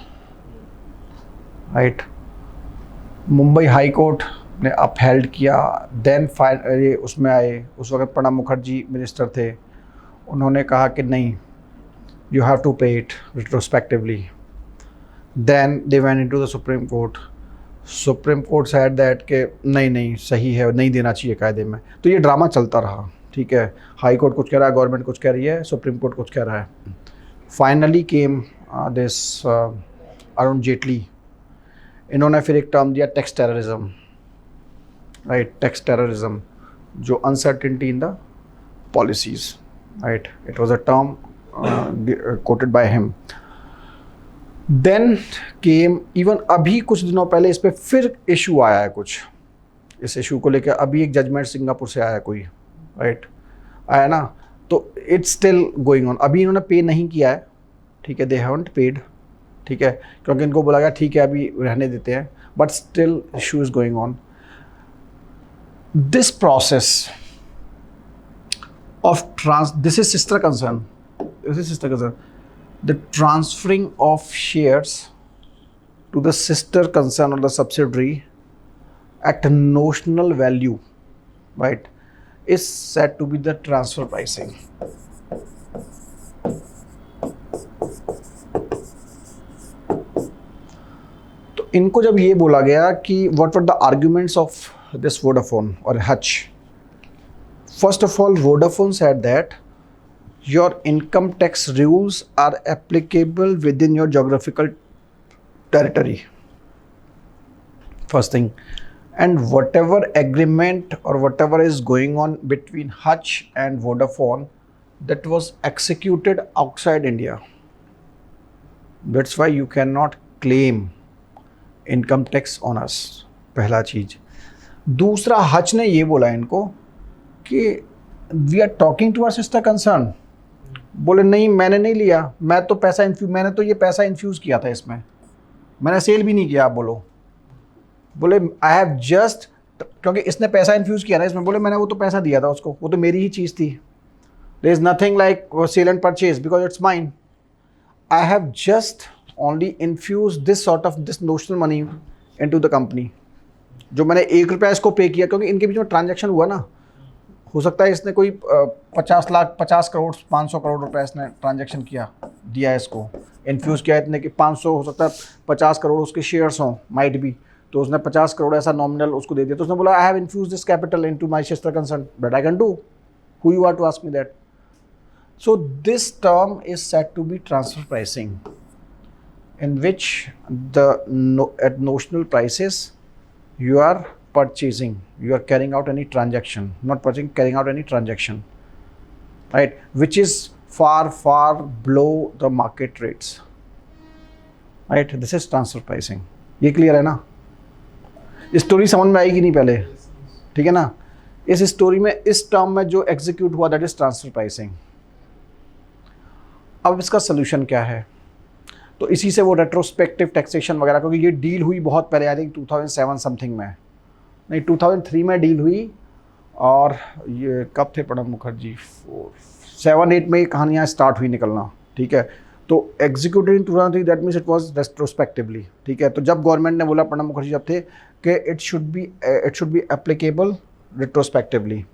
Right. Mumbai high court ने upheld किया, then ये उसमें आए, उस वक्त Pranab Mukherjee minister थे, उन्होंने कहा कि नहीं, you have to pay it retrospectively, then they went into the Supreme Court, Supreme Court said that कि नहीं सही है, नहीं देना चाहिए कायदे में। तो ये ड्रामा चलता रहा, ठीक है, हाई कोर्ट कुछ कह रहा है, गवर्नमेंट कुछ कह रही है, सुप्रीम कोर्ट कुछ कह रहा है। Finally came this Arun Jaitley, इन्होंने फिर एक टर्म दिया tax terrorism, right, tax terrorism, जो uncertainty in the policies, right, it was a term quoted by him. Then came, even अभी कुछ दिनों पहले इस पर फिर इशू आया है कुछ, इस इशू को लेकर अभी एक जजमेंट सिंगापुर से आया कोई, राइट, आया ना, तो इट्स स्टिल गोइंग ऑन। अभी इन्होंने पे नहीं किया है, ठीक है, दे हैवंट पेड, ठीक है, क्योंकि इनको बोला गया ठीक है अभी रहने देते हैं, but still issue is going on. This process of this is sister concern, the transferring of shares to the sister concern or the subsidiary at notional value, right, is said to be the transfer pricing. तो इनको जब ये बोला गया कि what were the arguments of this Vodafone or Hutch, first of all Vodafone said that your income tax rules are applicable within your geographical territory, first thing, and whatever agreement or whatever is going on between Hutch and Vodafone, that was executed outside India, that's why you cannot claim income tax on us, पहला चीज। दूसरा, Hutch ने ये बोला इनको कि we are talking to our sister concern, बोले नहीं मैंने नहीं लिया, मैं तो पैसा मैंने तो ये पैसा इन्फ्यूज़ किया था इसमें, मैंने सेल भी नहीं किया। आप बोले आई हैव जस्ट, क्योंकि इसने पैसा इन्फ्यूज़ किया ना इसमें, बोले मैंने वो तो पैसा दिया था उसको, वो तो मेरी ही चीज़ थी, there is nothing like sale and purchase because it's mine, I have just only infuse this sort of this notional money into the company, जो मैंने ₹1 इसको पे किया, क्योंकि इनके बीच में ट्रांजैक्शन हुआ ना, हो सकता है इसने कोई 50 लाख 50 करोड़ 500 करोड़ रुपए इसने ट्रांजैक्शन किया, दिया इसको, इन्फ्यूज़ किया इतने कि 500, हो सकता है 50 करोड़ उसके शेयर्स हों, माइट भी, तो उसने 50 करोड़ ऐसा नॉमिनल उसको दे दिया, तो उसने बोला I have infuse this capital into my sister concern, but I can do, who you are to ask me that. So this term is said to be transfer pricing, in which at notional prices you are purchasing, you are carrying out any transaction, not purchasing, carrying out any transaction, right, which is far below the market rates, right, this is transfer pricing। ये clear है ना? Story समझ में आएगी नहीं पहले, ठीक है ना? इस स्टोरी में इस टर्म में जो एग्जीक्यूट हुआ दैट इज ट्रांसफर प्राइसिंग। अब इसका सोल्यूशन क्या है? तो इसी से वो रेट्रोस्पेक्टिव टैक्सेशन वगैरह, क्योंकि ये डील हुई बहुत पहले, आई थिंक 2007 समथिंग में, नहीं 2003 में डील हुई, और ये कब थे प्रणब मुखर्जी, 7-8 में ये कहानियाँ स्टार्ट हुई निकलना, ठीक है। तो executed in 2003, that means it was retrospectively, ठीक है। तो जब गवर्नमेंट ने बोला, प्रणब मुखर्जी जब थे, कि it should be applicable retrospectively,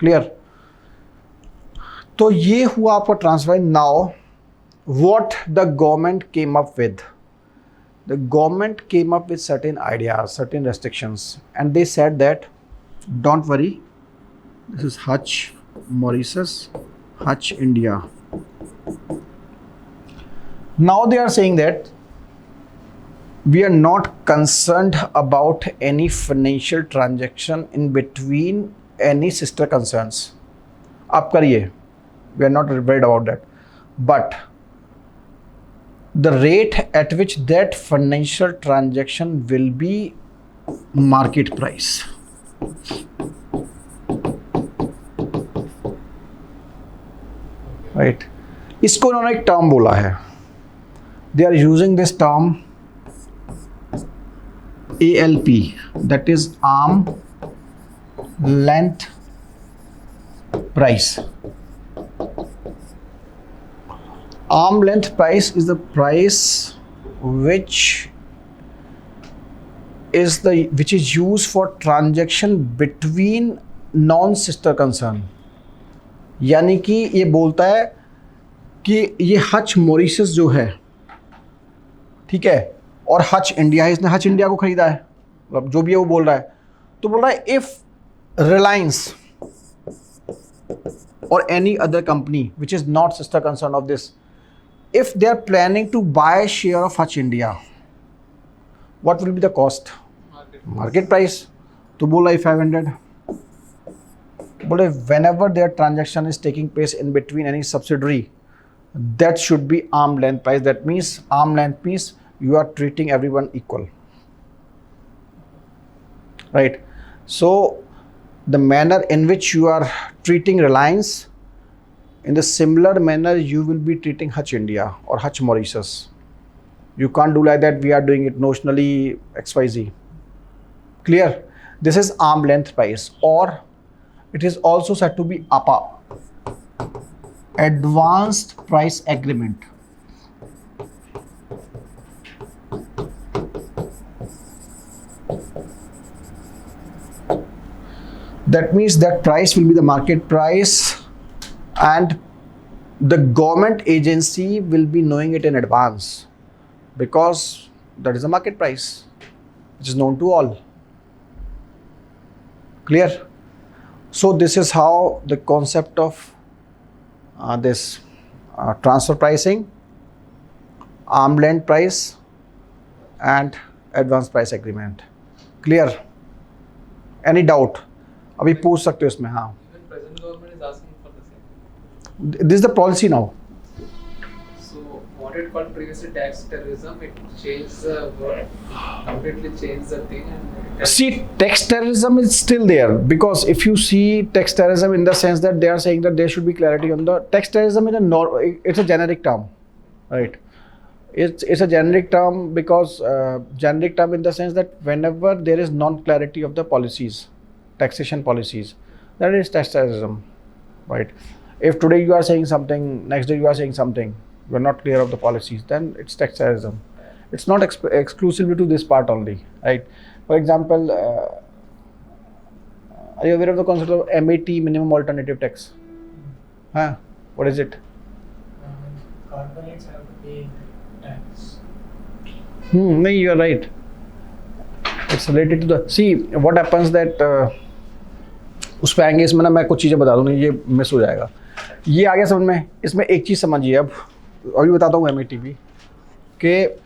clear. तो ये हुआ आपका transfer. Now what the government came up with, the government came up with certain ideas, certain restrictions, and they said that don't worry, this is Hutch Mauritius, Hutch India. Now they are saying that we are not concerned about any financial transaction in between any sister concerns, आप करिए, we are not worried about that, but the rate at which that financial transaction will be market price, right। इसको उन्होंने एक term बोला है, they are using this term ALP, that is arm length price। Arm length price is the price which is the which is used for transaction between non-sister concern. यानी कि ये बोलता है कि ये हच मॉरिशस जो है, ठीक है, और हच इंडिया है, इसने हच इंडिया को खरीदा है, मतलब जो भी है वो बोल रहा है, तो बोल रहा है if Reliance or any other company which is not sister concern of this, if they are planning to buy a share of Hutch India, what will be the cost? Market price. तो बोला 500. बोले whenever their transaction is taking place in between any subsidiary, that should be arm length price. That means arm length means you are treating everyone equal, right? So the manner in which you are treating Reliance, in the similar manner you will be treating Hutch India or Hutch Mauritius. You can't do like that, we are doing it notionally XYZ. Clear? This is arm length price, or it is also said to be APA, Advanced Price Agreement. That means that price will be the market price and the government agency will be knowing it in advance because that is the market price which is known to all. Clear? So this is how the concept of this transfer pricing, arm length price and advanced price agreement. Clear? Any doubt? अभी पूछ सकते हो इसमें. हाँ, Even present government is asking for the same. this is the policy now. So what it called previously tax terrorism, it changed the word, completely changed the thing, and it See, tax terrorism is still there because if you see tax terrorism in the sense that they are saying that there should be clarity on the tax terrorism is it's a generic term, right? It's a generic term because generic term in the sense that whenever there is non-clarity of the policies, taxation policies, that is tax terrorism, right? If today you are saying something, next day you are saying something, you are not clear of the policies, then it's tax terrorism. It's not exclusively to this part only, right? For example, are you aware of the concept of MAT, minimum alternative tax? Huh? What is it? Corporates have to pay tax. No, you are right. It's related to the see what happens that उस पे आएंगे. इसमें ना मैं कुछ चीज़ें बता दूँ, नहीं ये मिस हो जाएगा. ये आ गया समझ में. इसमें एक चीज़ समझिए. अब अभी बताता हूँ MATV के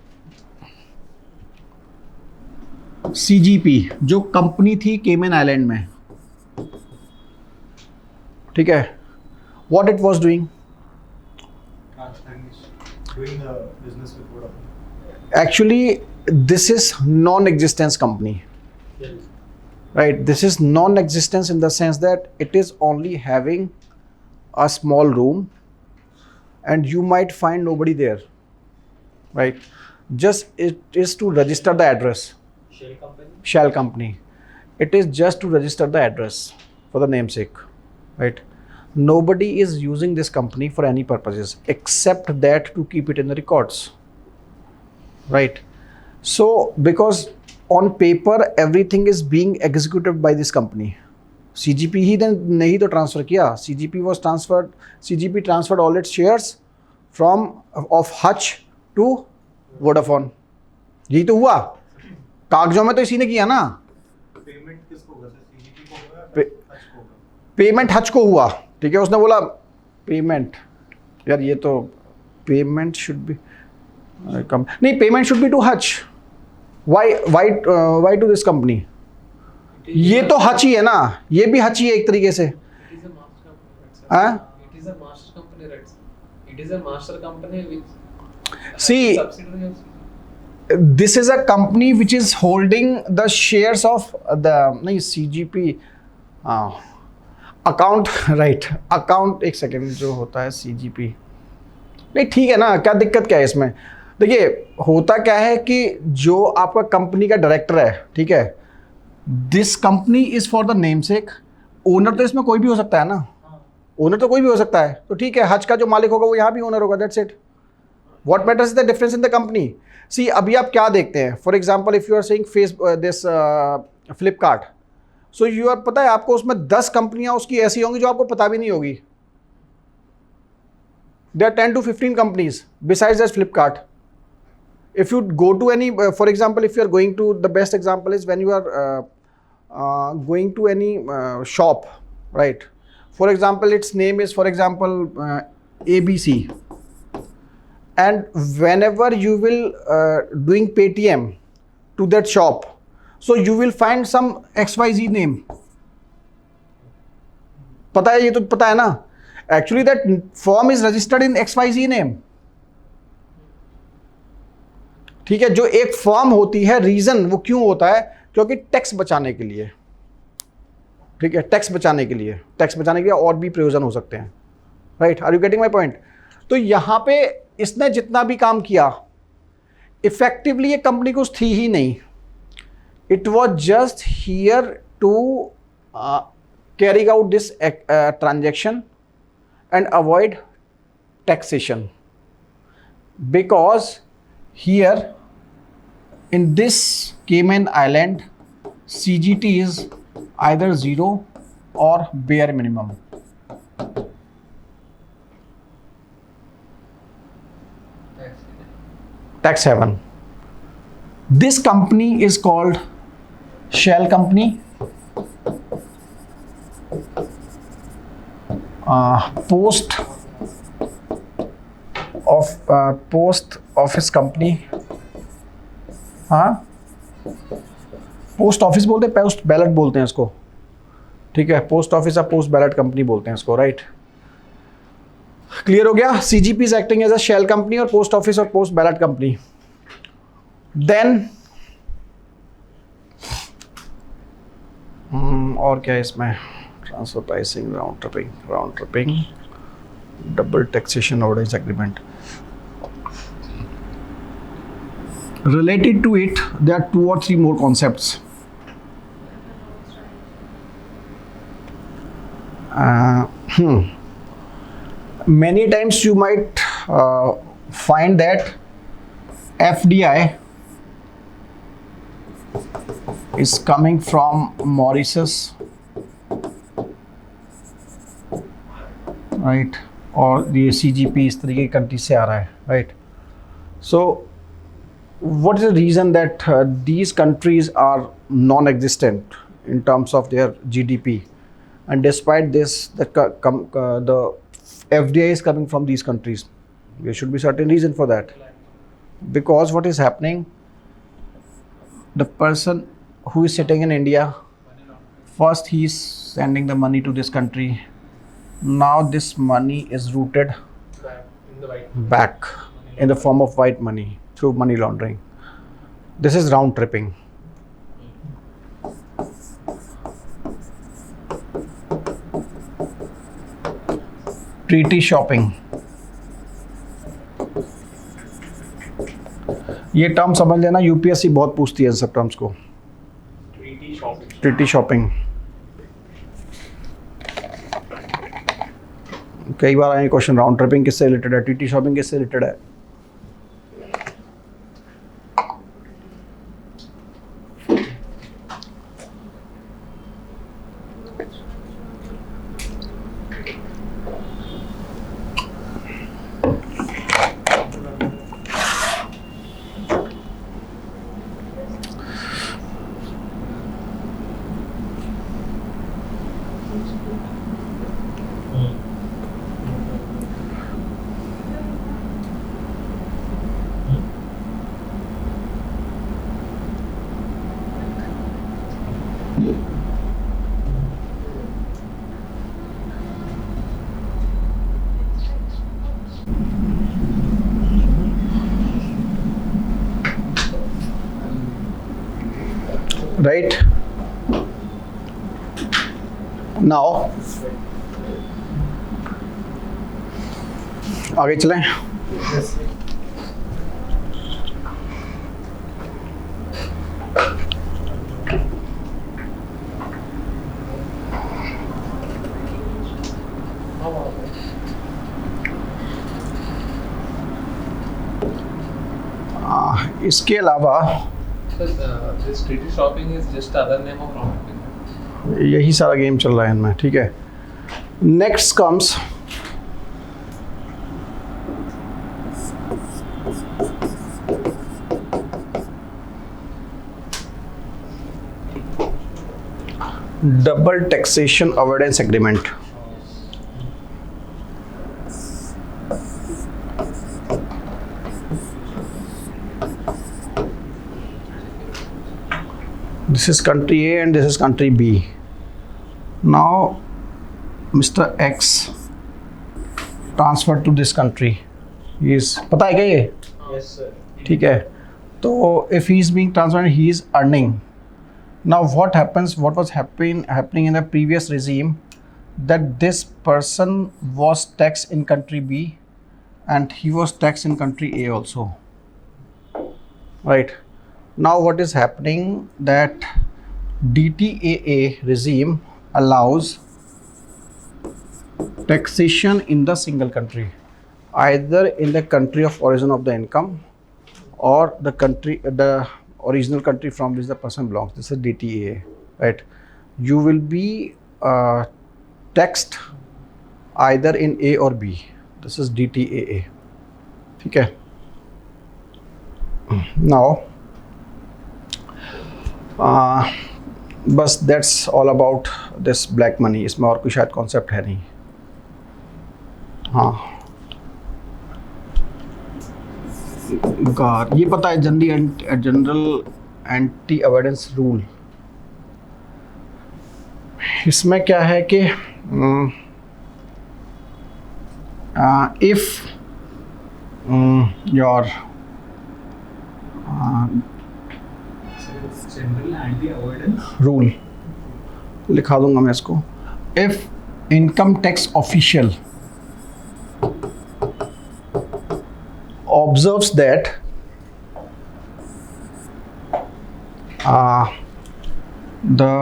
CGP जो कंपनी थी केमन आइलैंड में, ठीक है, what it was doing, Doing the business with Vodafone. actually this is non-existence company, right? This is non-existence in the sense that it is only having a small room and you might find nobody there, right? Just it is to register the address. Shell company. It is just to register the address for the namesake, right? Nobody is using this company for any purposes except that to keep it in the records, right? So because on paper everything is being executed by this company. CGP he then नहीं तो transfer किया. CGP transferred all its shares from of Hutch to Vodafone. यही तो हुआ. कागजों में तो इसी ने किया ना. पेमेंट किसको होगा? CGP को होगा या हच को होगा? पेमेंट हच को हुआ, ठीक है. उसने बोला पेमेंट, यार ये तो पेमेंट शुड बी कम नहीं, payment should be to Hutch. Why to this company? ये तो हच ही है ना, ये भी हच ही है एक तरीके से. is a master company, right, sir? हाँ? It is a master company, right, sir? It is a master company which See, subsidiary of CGP. this is a company which is holding the shares of the नहीं CGP account, right, account. एक second, जो होता है CGP, नहीं ठीक है ना, क्या दिक्कत क्या है इसमें? देखिए होता क्या है कि जो आपका कंपनी का डायरेक्टर है, ठीक है, this company is for the name sec. Owner तो इसमें कोई भी हो सकता है ना, ओनर तो कोई भी हो सकता है. तो ठीक है, हज का जो मालिक होगा वो यहाँ भी ओनर होगा, that's it. What matters is the difference in the company. See अभी आप क्या देखते हैं, for example if you are saying face this Flipkart, so you are, पता है आपको उसमें 10 कंपनियां उसकी ऐसी होंगी जो आपको पता भी नहीं होगी. There are 10 to 15 companies besides that Flipkart. If you go to any, for example, if you are going to, the best example is when you are going to any shop, right? For example, its name is, for example, ABC, and whenever you will doing Paytm to that shop, so you will find some XYZ name. पता है, ये तो पता है ना. Actually that firm is registered in XYZ name. ठीक है, जो एक फर्म होती है, रीजन वो क्यों होता है, क्योंकि टैक्स बचाने के लिए. ठीक है, टैक्स बचाने के लिए और भी प्रयोजन हो सकते हैं. Right, are you getting my point? तो यहां पे इसने जितना भी काम किया, इफेक्टिवली ये कंपनी कुछ थी ही नहीं. It was just here to carry out this transaction and avoid taxation, because here in this Cayman Island, CGT is either 0 or bare minimum. Tax haven. This company is called shell company. Post office company. हाँ, post office बोलते हैं, post ballot बोलते हैं इसको. ठीक है, post office या post ballot company बोलते हैं इसको. राइट, क्लियर हो गया? CGP is acting as a shell company और पोस्ट ऑफिस और पोस्ट बैलेट कंपनी. देन और क्या है इसमें? Transfer pricing, round tripping, double taxation orders agreement. Related to it, there are 2 or 3 more concepts. Many times you might find that FDI is coming from Mauritius, right? और ये CGP इस तरीके की country से आ रहा है, right? So what is the reason that these countries are non-existent in terms of their GDP, and despite this the FDI is coming from these countries? There should be certain reason for that, because what is happening, the person who is sitting in India, first he is sending the money to this country. Now this money is routed back in the form of white money through money laundering. This is round tripping. Treaty shopping. ये term समझ लेना, UPSC बहुत पूछती है इन सब terms को. Treaty shopping कई बार आए क्वेश्चन. राउंड ट्रिपिंग किससे रिलेटेड है, ट्रीटी शॉपिंग किससे रिलेटेड है? Right now आगे चलें. इसके अलावा So this street shopping is just other name of shopping. यही सारा गेम चल रहा है इनमें, ठीक है. Next comes double taxation avoidance agreement. This is country A and this is country B. Now Mr. X transferred to this country. He is, पता है क्या ये? Yes, sir. ठीक है. तो if he is being transferred, he is earning. Now what happens? What was happening in the previous regime? That this person was taxed in country B, and he was taxed in country A also. Right. Now what is happening, that DTAA regime allows taxation in the single country, either in the country of origin of the income or the original country from which the person belongs. This is DTAA, right? You will be taxed either in A or B. This is DTAA. ठीक है. Now बस that's all about this black money. इसमें और कोई शायद concept है नहीं. हाँ, गार ये पता है, जनरल एंटी अवॉइडेंस रूल. इसमें क्या है कि if your general anti avoidance rule लिखा दूंगा मैं इसको. If income tax official observes that the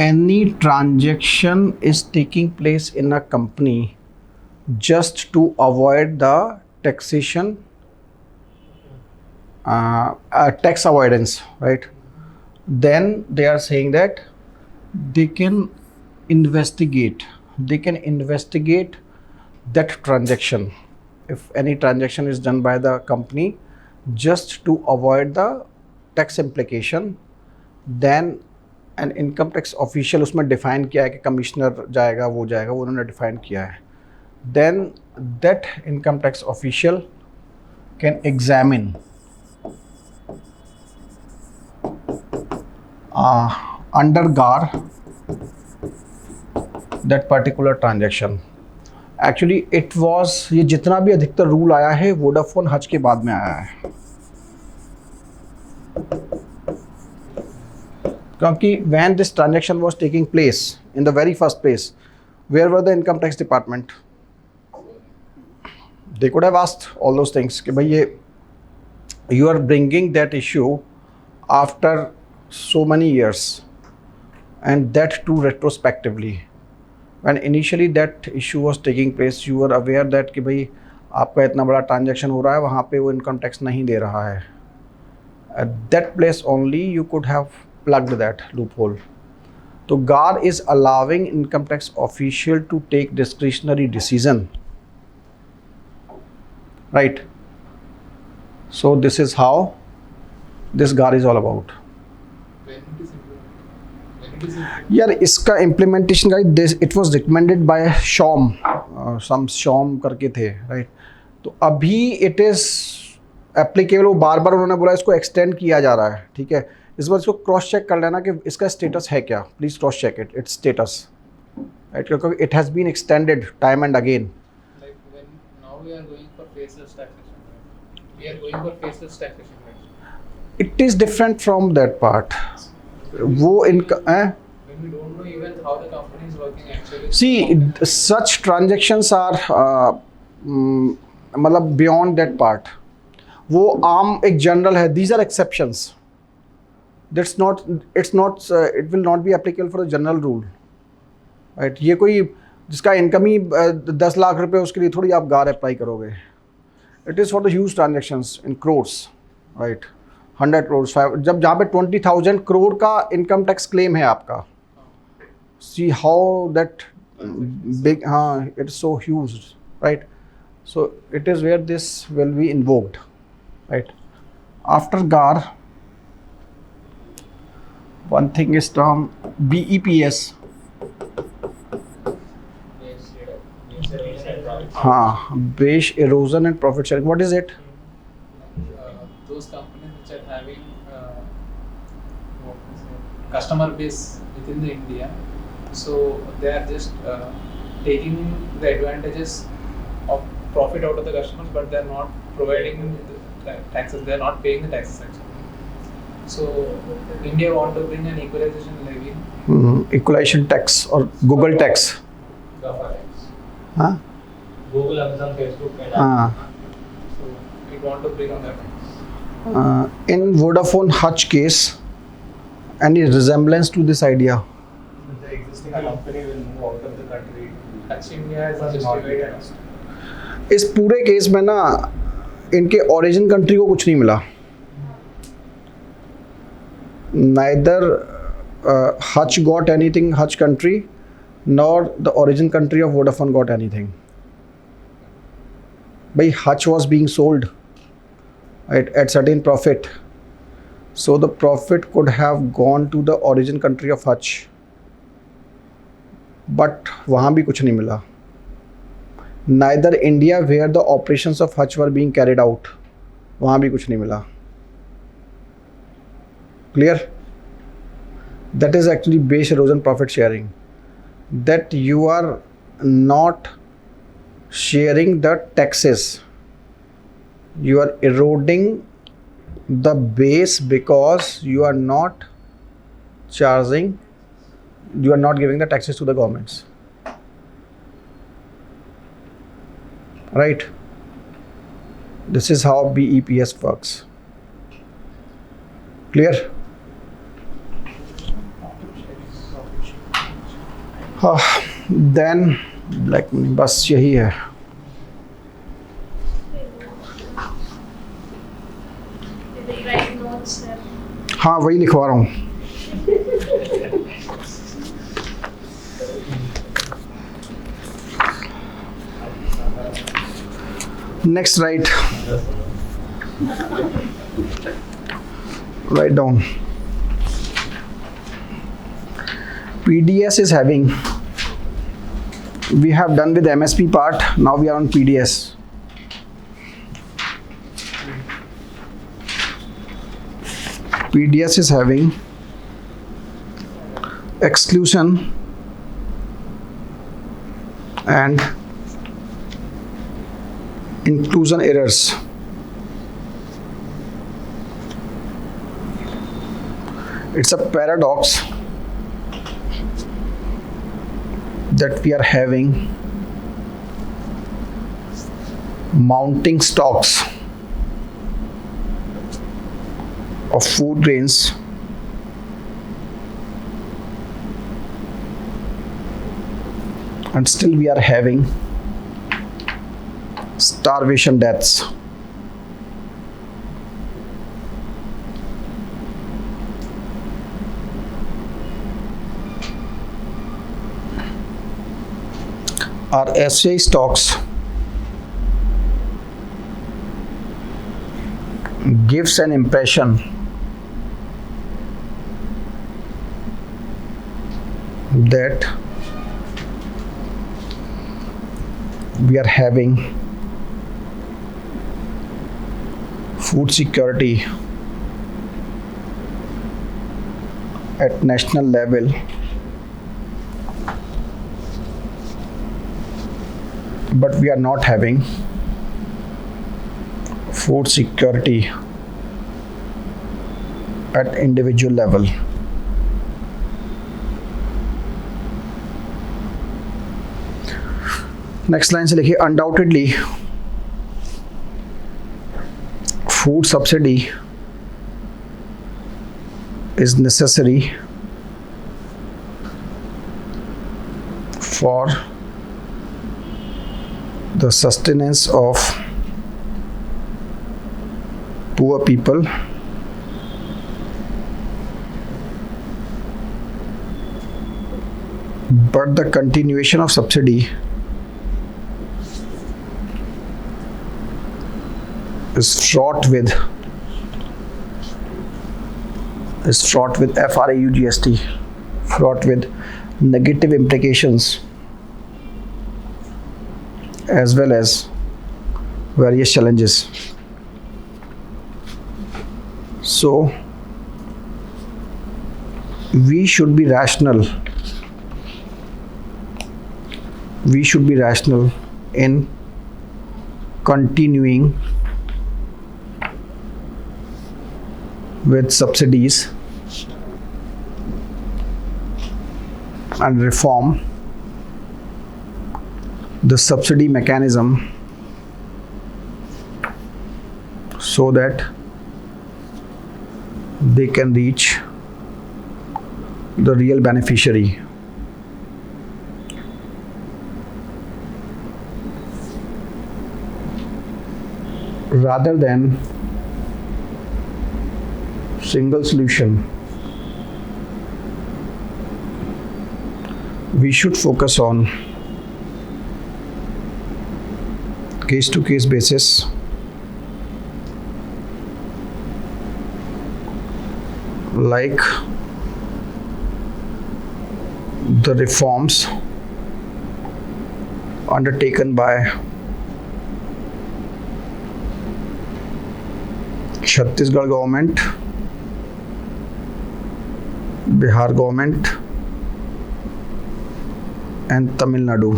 any transaction is taking place in a company just to avoid the taxation, tax avoidance, right? Then they are saying that they can investigate that transaction. If any transaction is done by the company just to avoid the tax implication, then an income tax official, उसमें define किया है कि commissioner जाएगा, वो जाएगा, वो उन्होंने define किया है. Then that income tax official can examine under GAR that particular transaction. Actually it was, ये जितना भी अधिकतर रूल आया है वोडाफोन हज के बाद में आया है, क्योंकि when this transaction was taking place in the very first place, where were the income tax department? They could have asked all those things कि भाई ये you are bringing that issue after so many years, and that too retrospectively. When initially that issue was taking place, you were aware that कि भाई आपका इतना बड़ा transaction हो रहा है, वहाँ पे वो इनकम टैक्स नहीं दे रहा है. At that place only you could have plugged that loophole. So GAR is allowing income tax official to take discretionary decision, right? So this is how this GAR is all about. यार इसका implementation guys, it was recommended by Shome, some Shome करके थे, right? तो अभी it is applicable. वो बार बार उन्होंने बोला इसको एक्सटेंड किया जा रहा है, ठीक है? इस बार इसको क्रॉस चेक कर लेना कि इसका स्टेटस है क्या. Please cross check its status, right? क्योंकि it has been extended time and again. Like when now we are going for faceless taxation, right? We are going for faceless taxation, right? It is different from that part. वो इनका When we don't know even how the company is working actually. See, such transactions are मतलब beyond that part. वो आम एक general है. These are exceptions. It's not. It will not be applicable for the general rule, right? ये कोई जिसका income ही 10 लाख रुपए, उसके लिए थोड़ी आप गार अप्लाई करोगे. It is for the huge transactions in crores, right 100 crores, जब जहाँ पे 20,000 crore का इनकम टैक्स क्लेम है आपका, सी हाउ दैट बिग, हाँ it's so huge, right. So it is where this will be invoked, right? After GAR, one thing is term BEPS. Base erosion and profit sharing. What is it? Those companies which are having customer base within the India, so they are just taking the advantages of profit out of the customers, but they are not providing the taxes. They are not paying the taxes actually. So India want to bring an equalization levy. Equalization tax or Google tax. Huh? Google, Amazon, Facebook, and So we want to bring that. In Vodafone Hutch case, any resemblance to this idea? The existing company will move out of the country. Hutch India is justified. इस पूरे case में ना इनके origin country को कुछ नहीं मिला. Neither Hutch got anything, Hutch country, nor the origin country of Vodafone got anything. भाई Hutch was being sold at certain profit, so the profit could have gone to the origin country of Hutch, but वहाँ भी कुछ नहीं मिला. Neither India where the operations of Hutch were being carried out, वहाँ भी कुछ नहीं मिला. Clear? That is actually base erosion profit sharing. That you are not sharing the taxes. You are eroding the base because you are not charging, you are not giving the taxes to the governments. Right? This is how BEPS works. Clear? Then black money, बस यही है. हाँ वही लिखवा रहा हूँ. Next, write down. PDS is having, we have done with MSP part, now we are on PDS. PDS is having exclusion and inclusion errors. It's a paradox that we are having mounting stocks of food grains and still we are having starvation deaths. Our SCI stocks gives an impression that we are having food security at national level, but we are not having food security at individual level. Next line से लिखिए, undoubtedly food subsidy is necessary for the sustenance of poor people, but the continuation of subsidy is fraught with FRAUGST, fraught with negative implications as well as various challenges. So we should be rational. We should be rational in continuing with subsidies and reform the subsidy mechanism so that they can reach the real beneficiary. Rather than single solution, we should focus on case to case basis, like the reforms undertaken by Chhattisgarh government, Bihar government and Tamil Nadu.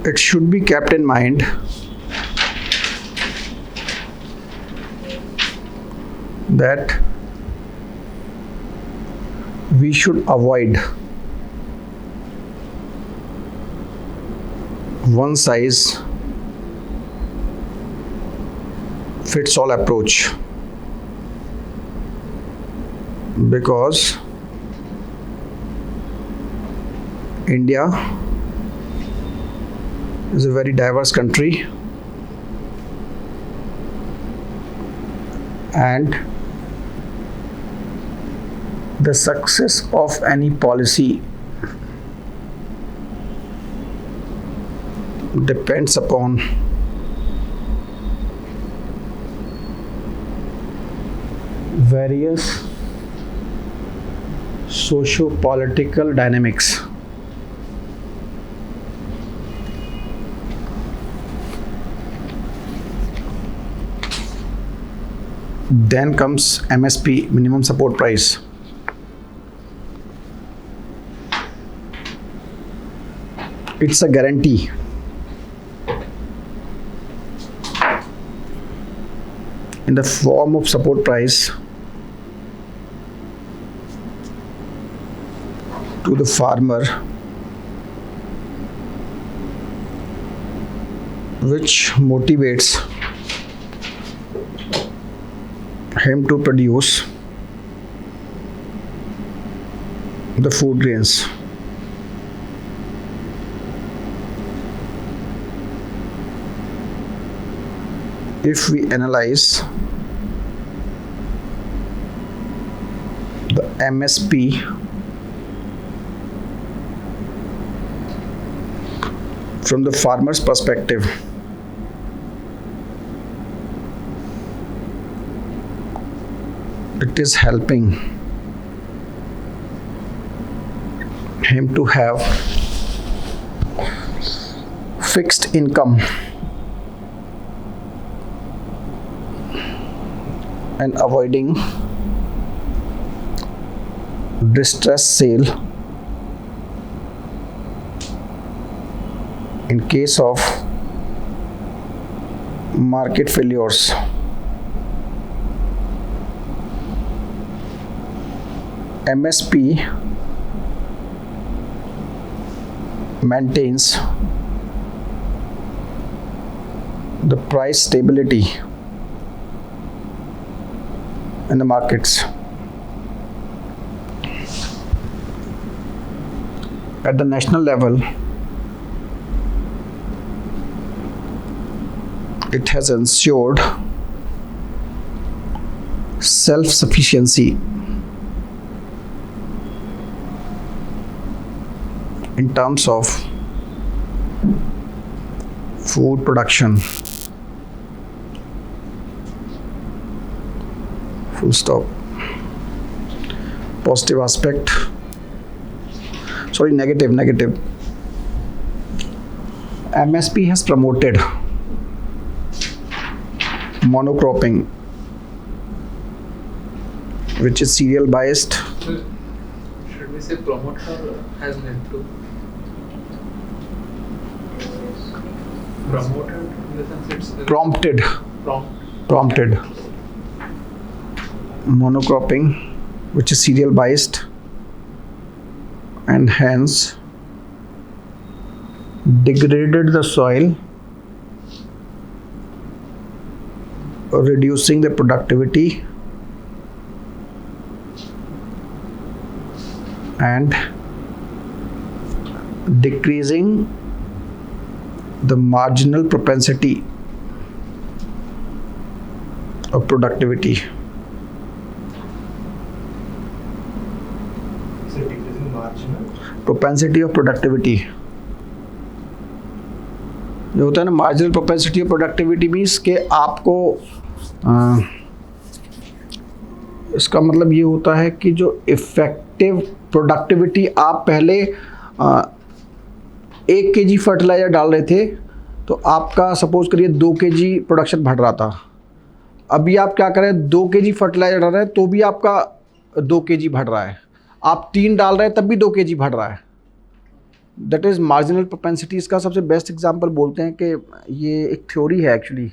It should be kept in mind that we should avoid one size fits all approach, because India is a very diverse country and the success of any policy depends upon various socio-political dynamics. Then comes MSP, minimum support price. It's a guarantee. In the form of support price to the farmer, which motivates him to produce the food grains. If we analyze the MSP from the farmer's perspective, it is helping him to have fixed income and avoiding distress sale in case of market failures. MSP maintains the price stability in the markets. At the national level, it has ensured self-sufficiency in terms of food production. Full stop. Positive aspect. Sorry, negative. MSP has promoted monocropping, which is cereal based. So, should we say promote or has led to? Promoted in the sense it's Prompted monocropping, which is cereal based, and hence degraded the soil, reducing the productivity and decreasing the marginal propensity of productivity. So decreasing marginal. Propensity of productivity जो होता है ना, marginal propensity of productivity means के आपको इसका मतलब ये होता है कि जो इफेक्टिव प्रोडक्टिविटी आप पहले 1 kg फर्टिलाइज़र डाल रहे थे तो आपका सपोज करिए 2 kg प्रोडक्शन बढ़ रहा था. अभी आप क्या करें, 2 kg फर्टिलाइज़र डाल रहे हैं तो भी आपका 2 kg बढ़ रहा है. आप 3 डाल रहे हैं तब भी 2 kg बढ़ रहा है. That is marginal propensity. इसका सबसे बेस्ट एग्जांपल बोलते हैं कि ये एक थ्योरी है एक्चुअली.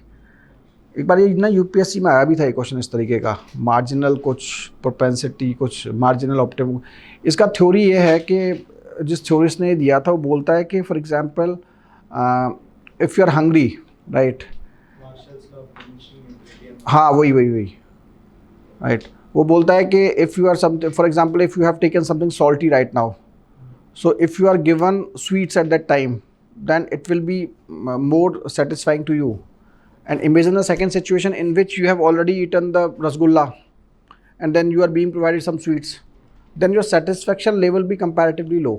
एक बार ये ना यूपीएससी में आया भी था एक क्वेश्चन इस तरीके का, मार्जिनल कुछ प्रोपेंसिटी कुछ मार्जिनल ऑप्टिमम. इसका थ्योरी ये है कि जिस थ्योरिस्ट ने दिया था वो बोलता है कि for example if you are hungry, right, हाँ वही राइट. वो बोलता है कि if you are something, for example if you have taken something salty right now, so if you are given sweets at that time, then it will be more satisfying to you. And imagine a second situation in which you have already eaten the rasgulla and then you are being provided some sweets, then your satisfaction level will be comparatively low,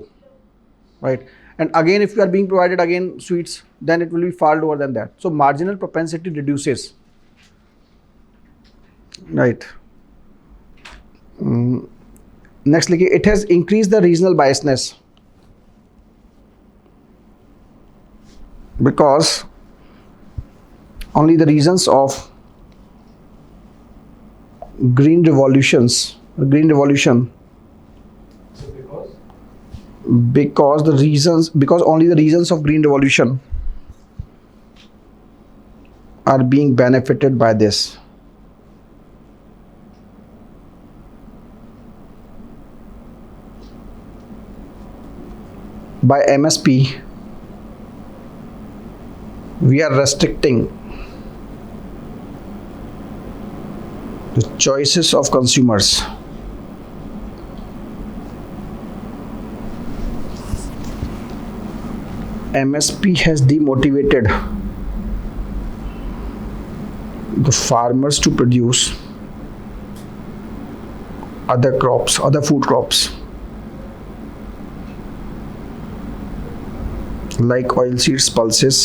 right? And again, if you are being provided again sweets, then it will be far lower than that. So marginal propensity reduces, right? Next, it has increased the regional biasness. Because only the regions of green revolution, because only the regions of green revolution are being benefited by this. By MSP, we are restricting the choices of consumers. MSP has demotivated the farmers to produce other crops, other food crops like oilseeds, pulses.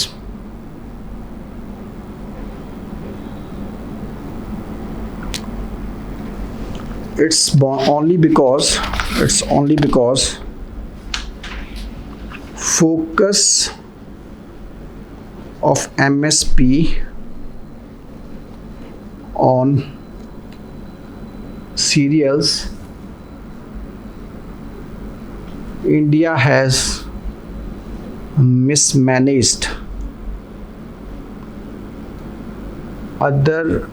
It's only because focus of MSP on cereals, India has mismanaged other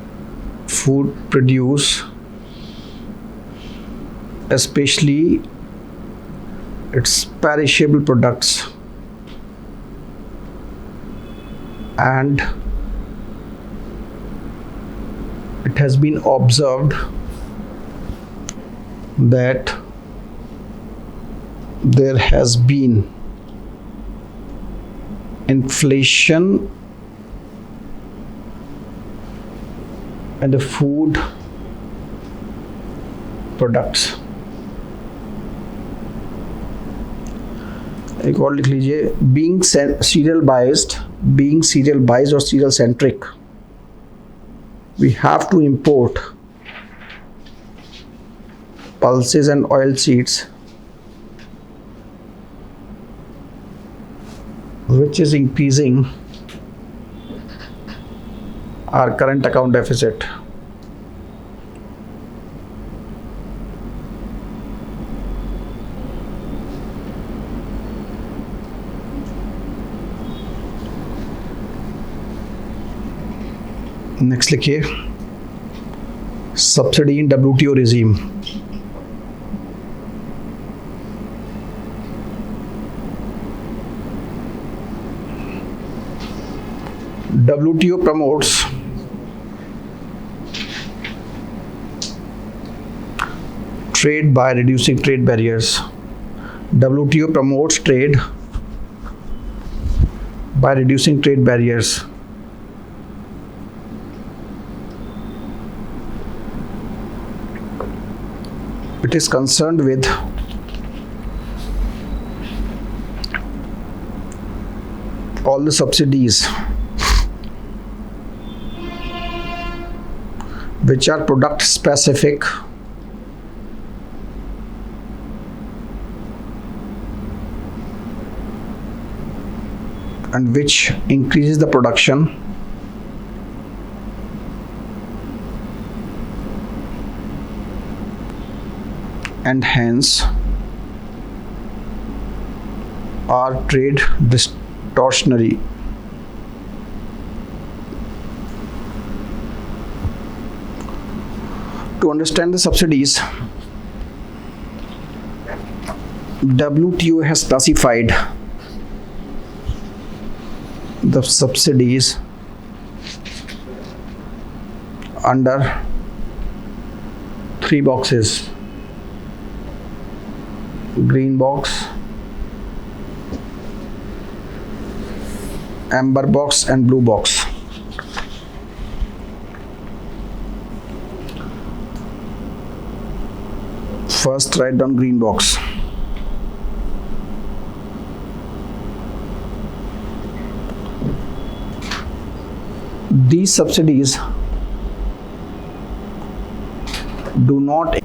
food produce, especially its perishable products, and it has been observed that there has been inflation and the food products. एक और लिख लीजिए, being serial biased or serial centric, we have to import pulses and oil seeds, which is increasing our current account deficit. Next लिखिए, subsidy in WTO regime. WTO promotes trade by reducing trade barriers. WTO promotes trade by reducing trade barriers. It is concerned with all the subsidies which are product specific and which increases the production and hence are trade distortionary. To understand the subsidies, WTO has classified the subsidies under 3 boxes: green box, amber box and blue box. First, write down green box. These subsidies do not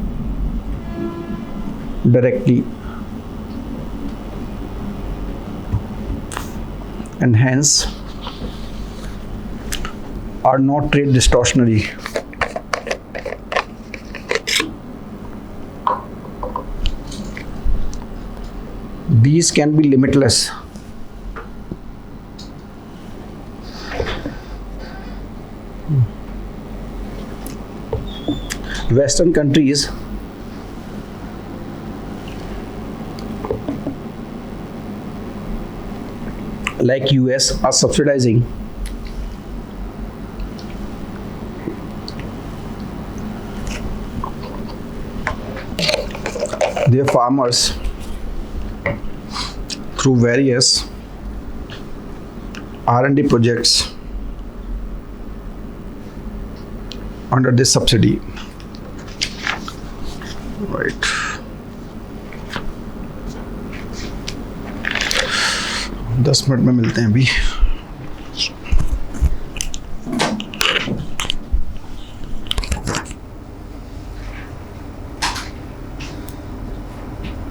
directly and hence are not trade distortionary. These can be limitless. Western countries like US are subsidizing their farmers through various R&D projects under this subsidy. Right. 10 minute में मिलते हैं अभी.